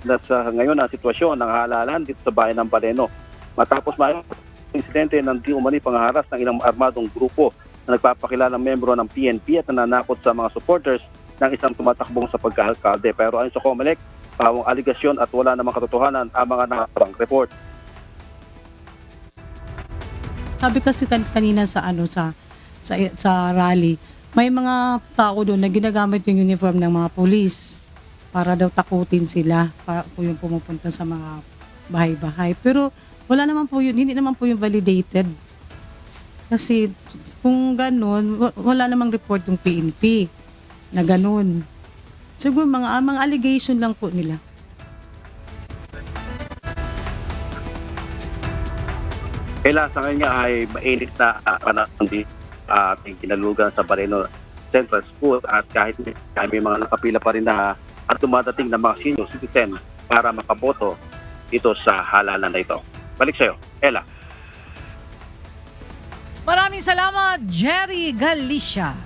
na sa ngayon ang sitwasyon ng halalan dito sa bayan ng Baleno. Matapos mayroong insidente ng di umani pangharas ng ilang armadong grupo na nagpapakilala ng membro ng PNP at nananakot sa mga supporters ng isang tumatakbong sa pagkahalkalde. Pero ayon sa COMELEC, pawang aligasyon at wala namang katotohanan ang mga nakapang report. Sabi kasi kanina sa sa rally, May mga tao doon na ginagamit yung uniform ng mga pulis para daw takutin sila, para po yung pumupunta sa mga bahay-bahay. Pero wala naman po yun, hindi naman po yung validated. Kasi kung ganun, wala namang report yung PNP na ganun. Siguro mga allegation lang po nila. Kailan sa kanya ay mainit na panahon din ating kinalugan sa Bareno Central School at kahit may mga nakapila pa rin na at dumadating na mga senior citizen para makaboto ito sa halalan na ito. Balik sa'yo, Ella. Maraming salamat, Jerry Galicia.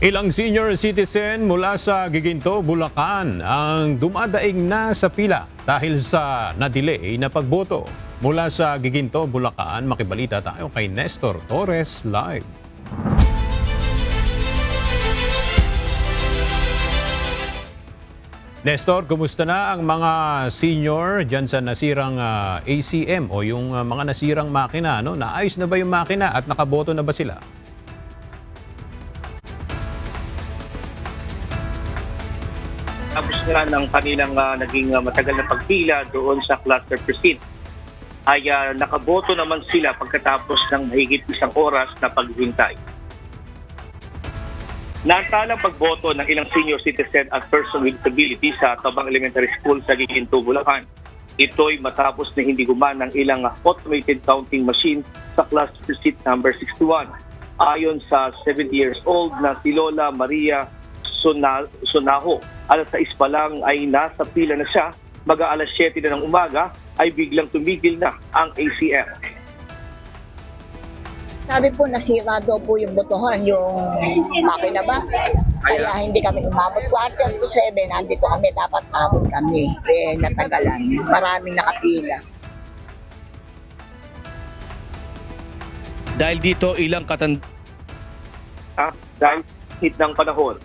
Ilang senior citizen mula sa Giginto, Bulacan ang dumadaing na sa pila dahil sa na-delay na pagboto. Mula sa Giginto, Bulacan, makibalita tayo kay Nestor Torres live. Nestor, kumusta na ang mga senior dyan sa nasirang ACM o yung mga nasirang makina? No? Naayos na ba yung makina at nakaboto na ba sila? Tapos nga ng kanilang naging matagal na pagpila doon sa cluster precinct ay nakaboto naman sila pagkatapos ng mahigit 1 oras na paghihintay. Naantalang pagboto ng ilang senior citizen at person with disability sa Tabang Elementary School sa Giginto, Bulacan. Ito'y matapos na hindi gumana ng ilang automated counting machine sa cluster precinct number 61. Ayon sa 70 years old na si Lola Maria Sonaho, alas 6 pa lang ay nasa pila na siya. Mag-aalas 7 na ng umaga ay biglang tumigil na ang ACM. Sabi po, nasira daw po yung botohan, yung makina ba? Kaya hindi kami umabot. 6:45, nandito kami, dapat abot kami. Natagalan. Maraming nakapila. Dahil dito ilang dahil hit ng panahon.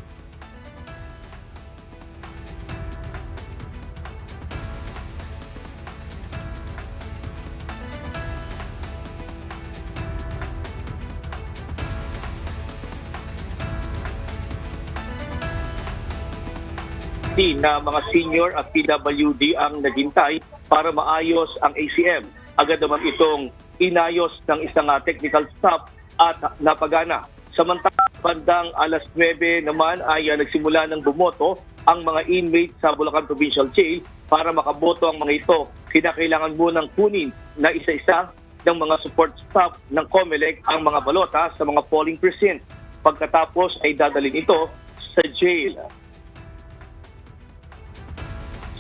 Na mga senior at PWD ang naghintay para maayos ang ACM. Agad naman itong inayos ng isang technical staff at napagana. Samantalang bandang alas 9 naman ay nagsimula ng bumoto ang mga inmates sa Bulacan Provincial Jail. Para makaboto ang mga ito, kinakailangan munang kunin na isa-isa ng mga support staff ng COMELEC ang mga balota sa mga polling precinct. Pagkatapos ay dadalhin ito sa jail.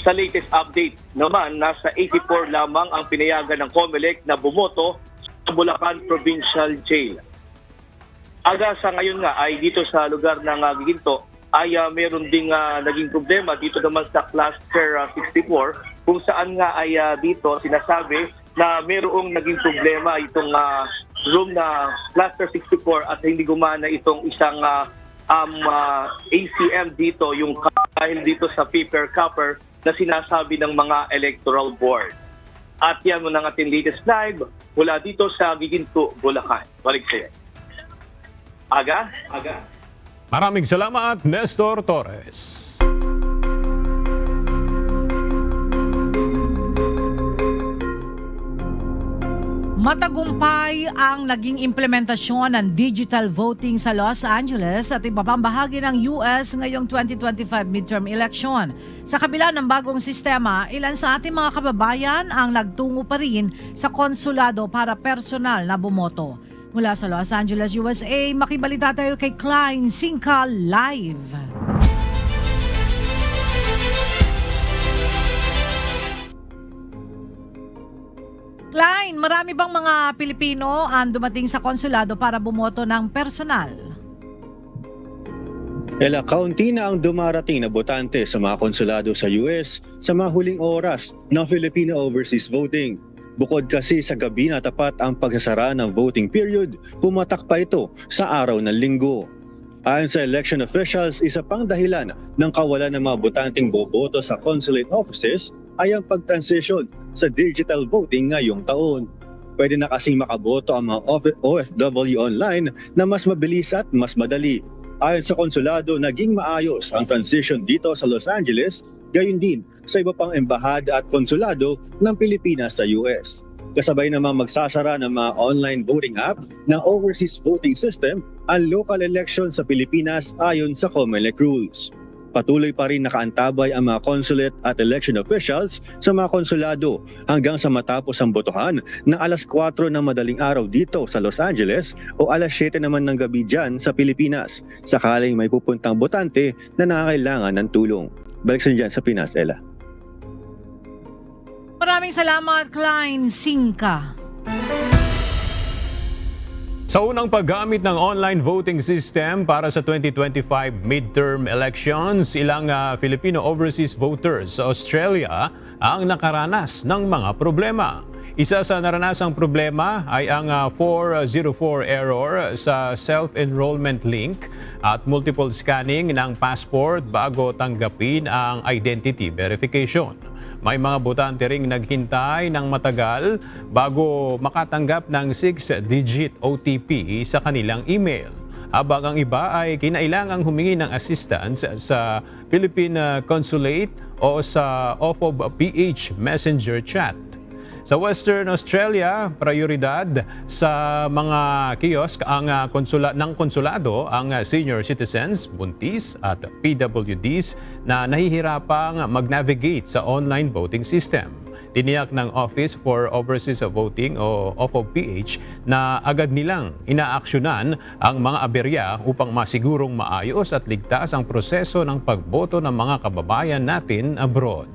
Sa latest update naman, nasa 84 lamang ang pinayagan ng COMELEC na bumoto sa Bulacan Provincial Jail. Aga sa ngayon nga ay dito sa lugar ng Giginto ay meron ding naging problema dito naman sa Cluster 64 kung saan nga ay dito sinasabi na mayroong naging problema itong room na Cluster 64 at hindi gumana itong isang ACM dito, yung dahil dito sa paper copper na sinasabi ng mga electoral board. At yan muna ang ating latest live mula dito sa Giginto, Bulacan. Balik sa'yo. Aga? Maraming salamat, Nestor Torres. Matagumpay ang naging implementasyon ng digital voting sa Los Angeles at iba pang bahagi ng US ngayong 2025 midterm election. Sa kabila ng bagong sistema, ilan sa ating mga kababayan ang nagtungo pa rin sa konsulado para personal na bumoto. Mula sa Los Angeles, USA, makibalita tayo kay Klein Sinca live. Klein, marami bang mga Pilipino ang dumating sa konsulado para bumoto ng personal? Kaunti na ang dumarating na botante sa mga konsulado sa US sa mga huling oras ng Filipino overseas voting. Bukod kasi sa gabi na tapat ang pagsasara ng voting period, pumatak pa ito sa araw ng linggo. Ayon sa election officials, isa pang dahilan ng kawalan ng mga botanteng boboto sa consulate offices ay ang pag-transition sa digital voting ngayong taon. Pwede na kasing makaboto ang mga OFW online na mas mabilis at mas madali. Ayon sa konsulado, naging maayos ang transition dito sa Los Angeles, gayon din sa iba pang embahada at konsulado ng Pilipinas sa US. Kasabay namang magsasara ng mga online voting app ng overseas voting system ang local election sa Pilipinas ayon sa COMELEC rules. Patuloy pa rin nakaantabay ang mga consulate at election officials sa mga konsulado hanggang sa matapos ang botohan na alas 4 ng madaling araw dito sa Los Angeles o alas 7 naman ng gabi dyan sa Pilipinas, sakaling may pupuntang botante na nangangailangan ng tulong. Balik sa dyan sa Pinas, Ella. Maraming salamat, Klein Singka. Sa unang paggamit ng online voting system para sa 2025 midterm elections, ilang Filipino overseas voters sa Australia ang nakaranas ng mga problema. Isa sa naranasang problema ay ang 404 error sa self-enrollment link at multiple scanning ng passport bago tanggapin ang identity verification. May mga botante ring naghintay ng matagal bago makatanggap ng 6-digit OTP sa kanilang email. Habang ang iba ay kinailangang humingi ng assistance sa Philippine Consulate o sa OFOP PH Messenger chat. Sa Western Australia, prioridad sa mga kiosk ng konsulado ang senior citizens, buntis at PWDs na nahihirapang mag-navigate sa online voting system. Tiniyak ng Office for Overseas Voting o OFOP-PH na agad nilang inaaksyonan ang mga aberya upang masigurong maayos at ligtas ang proseso ng pagboto ng mga kababayan natin abroad.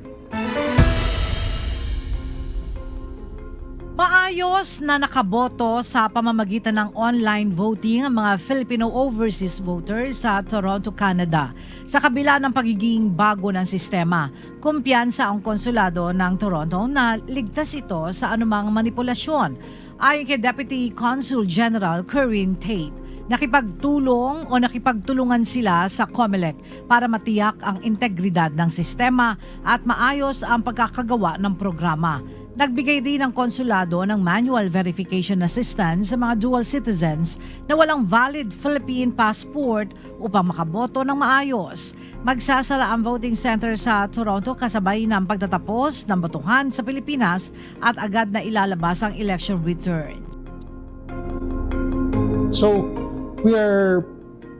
Maayos na nakaboto sa pamamagitan ng online voting ang mga Filipino overseas voters sa Toronto, Canada. Sa kabila ng pagiging bago ng sistema, kumpiyansa ang konsulado ng Toronto na ligtas ito sa anumang manipulasyon. Ayon kay Deputy Consul General Corinne Tate, nakipagtulungan sila sa COMELEC para matiyak ang integridad ng sistema at maayos ang pagkakagawa ng programa. Nagbigay din ang konsulado ng manual verification assistance sa mga dual citizens na walang valid Philippine passport upang makaboto ng maayos. Magsasara ang voting center sa Toronto kasabay ng pagtatapos ng botohan sa Pilipinas at agad na ilalabas ang election return. So, we are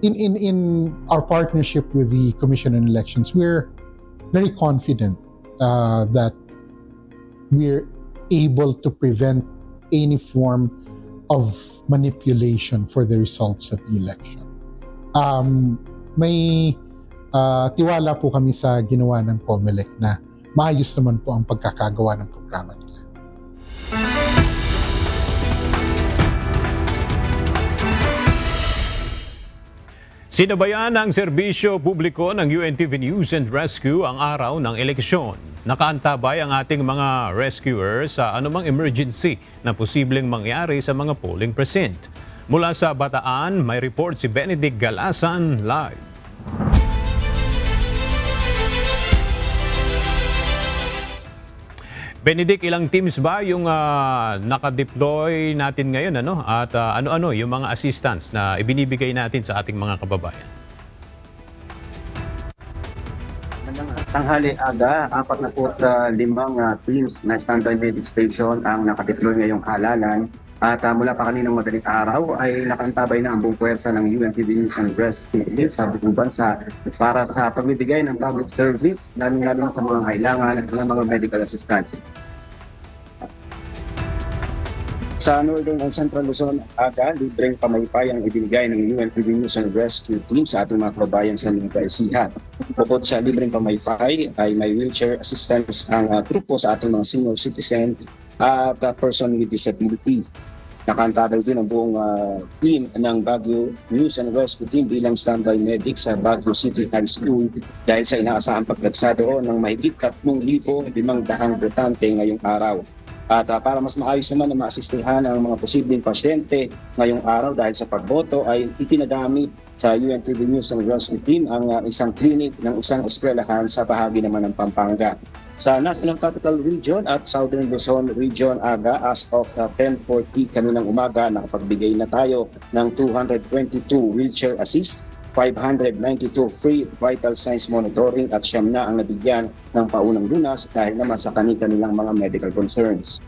in our partnership with the Commission on Elections, we're very confident that we're able to prevent any form of manipulation for the results of the election. May tiwala po kami sa ginawa ng COMELEC na maayos naman po ang pagkakagawa ng programa nila. Sinabayan ng serbisyo publiko ng UNTV News and Rescue ang araw ng eleksyon. Nakaantabay ang ating mga rescuer sa anumang emergency na posibleng mangyari sa mga polling precinct. Mula sa Bataan, may report si Benedict Galasan live. Benedict, ilang teams ba yung nakadeploy natin ngayon at ano-ano yung mga assistance na ibinibigay natin sa ating mga kababayan? Tanghali aga, 45 teams na standby medic station ang nakadeploy ngayong halalan. At mula pa kaninang madaling araw ay nakantabay na ang buong puwersa ng UNTV News and Rescue sa buong bansa para sa pagbibigay ng public service, lalo sa mga kailangan at mga medical assistance. Sa Northern and Central Luzon, aga, libreng pamaypay ang ibinigay ng UNTV News and Rescue Team sa ating mga kababayan sa Nueva Bukod sa libreng pamaypay, ay may wheelchair assistance ang grupo sa ating mga senior citizen at person with disability. Nakantabay din ang buong team ng Baguio News and Rescue Team bilang standby medic sa Baguio City High School dahil sa inaasahang pagdagsado ng mahigit 3,500 botante ngayong araw. At para mas maayos naman na maasistihan ang mga posibleng pasyente ngayong araw dahil sa pagboto ay ipinagamit sa UNTV News and Rescue Team ang isang clinic ng isang eskwelahan sa bahagi naman ng Pampanga. Sa National Capital Region at Southern Luzon Region aga as of 10:40 kaninang umaga nakapagbigay na tayo ng 222 wheelchair assist, 592 free vital signs monitoring at 9 na ang nabigyan ng paunang lunas dahil naman sa kanilang mga medical concerns.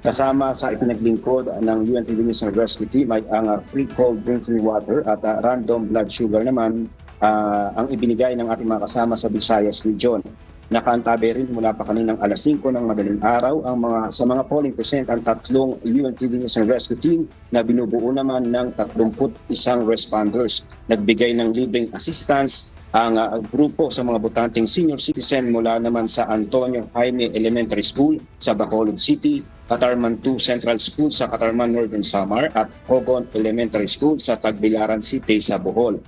Kasama sa ipinaglingkod ng UNTV News and Rescue Team ay ang free cold drinking water at random blood sugar naman ang ibinigay ng ating mga kasama sa Visayas Region. Nakaantabi rin mula pa kaninang alas 5 ng madaling araw sa mga polling present ang 3 UNTV News and Rescue Team na binubuo naman ng 31 responders. Nagbigay ng libreng assistance ang grupo sa mga botanteng senior citizen mula naman sa Antonio Jaime Elementary School sa Bacolod City, Catarman 2 Central School sa Catarman Northern Samar at Hogon Elementary School sa Tagbilaran City sa Bohol.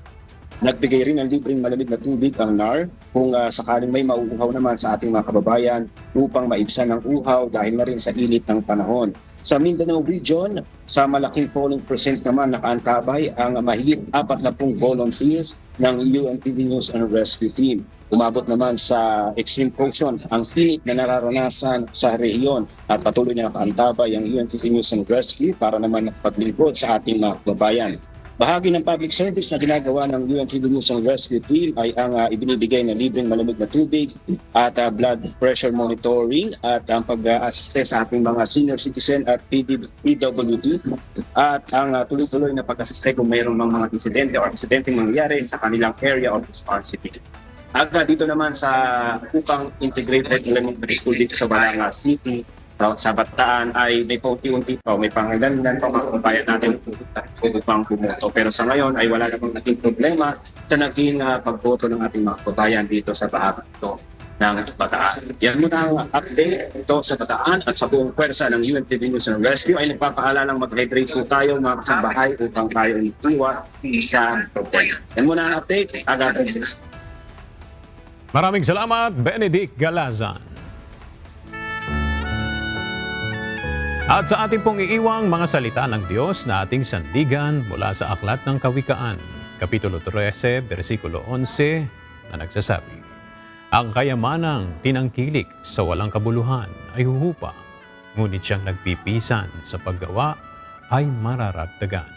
Nagbigay rin ng libreng malamig na tubig ang NAR kung sakaling may mauuhaw naman sa ating mga kababayan upang maibsan ang uhaw dahil na rin sa init ng panahon. Sa Mindanao Region, sa malaking polling percent naman nakaantabay ang mahigit 40 volunteers ng UNTV News and Rescue Team. Umabot naman sa extreme portion ang init na nararanasan sa rehiyon at patuloy na nakaantabay ang UNTV News and Rescue para naman paglingkod sa ating mga kababayan. Bahagi ng public service na ginagawa ng UNTV News and Rescue Team ay ang ibinibigay na libreng malamig na tubig at blood pressure monitoring at ang pag-assiste sa ating mga senior citizen at PWD at ang tuloy-tuloy na pag-assiste kung mayroong mga insidente o aksidente mangyayari sa kanilang area of responsibility. Aga dito naman sa upang integrated elementary school dito sa Balanga City, sa Bataan ay may paunti-unti pa, may panganggalingan pa mga kabayan natin upang bumoto. Pero sa ngayon ay wala namang naging problema sa naging pagboto ng ating mga kabayan dito sa bahagi ito ng Bataan. Yan muna ang update ito sa Bataan at sa buong pwersa ng UNTV News and Rescue ay nagpapaalalang mag-hydrate po tayo mga kasambahay upang tayo itiwa sa problema. Yan muna ang update. Agad. Maraming salamat, Benedict Galazan. At sa ating pong iiwang mga salita ng Diyos na ating sandigan mula sa Aklat ng Kawikaan, Kapitulo 13, versikulo 11, na nagsasabi, ang kayamanang tinangkilik sa walang kabuluhan ay huhupa, ngunit siyang nagpipisan sa paggawa ay mararagdagan.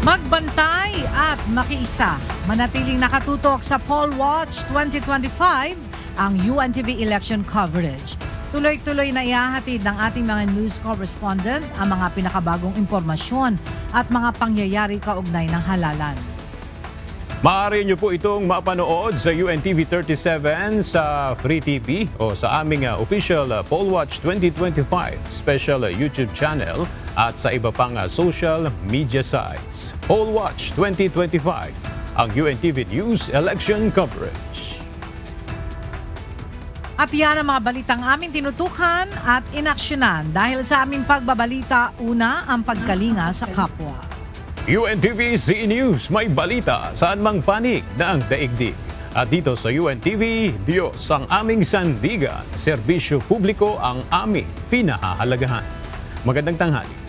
Magbantay at makiisa. Manatiling nakatutok sa Poll Watch 2025 ang UNTV election coverage. Tuloy-tuloy na ihahatid ng ating mga news correspondent ang mga pinakabagong impormasyon at mga pangyayari kaugnay ng halalan. Maaari niyo po itong mapanood sa UNTV 37 sa Free TV o sa aming official Poll Watch 2025 special YouTube channel at sa iba pang social media sites. Poll Watch 2025, ang UNTV News election coverage. At yan ang mga balitang aming tinutukan at inaksyonan dahil sa aming pagbabalita, una ang pagkalinga sa kapwa. UNTV CE News, may balita saan mang panig na ang daigdig. At dito sa UNTV, Diyos ang aming sandigan, serbisyo publiko ang aming pinahahalagahan. Magandang tanghali.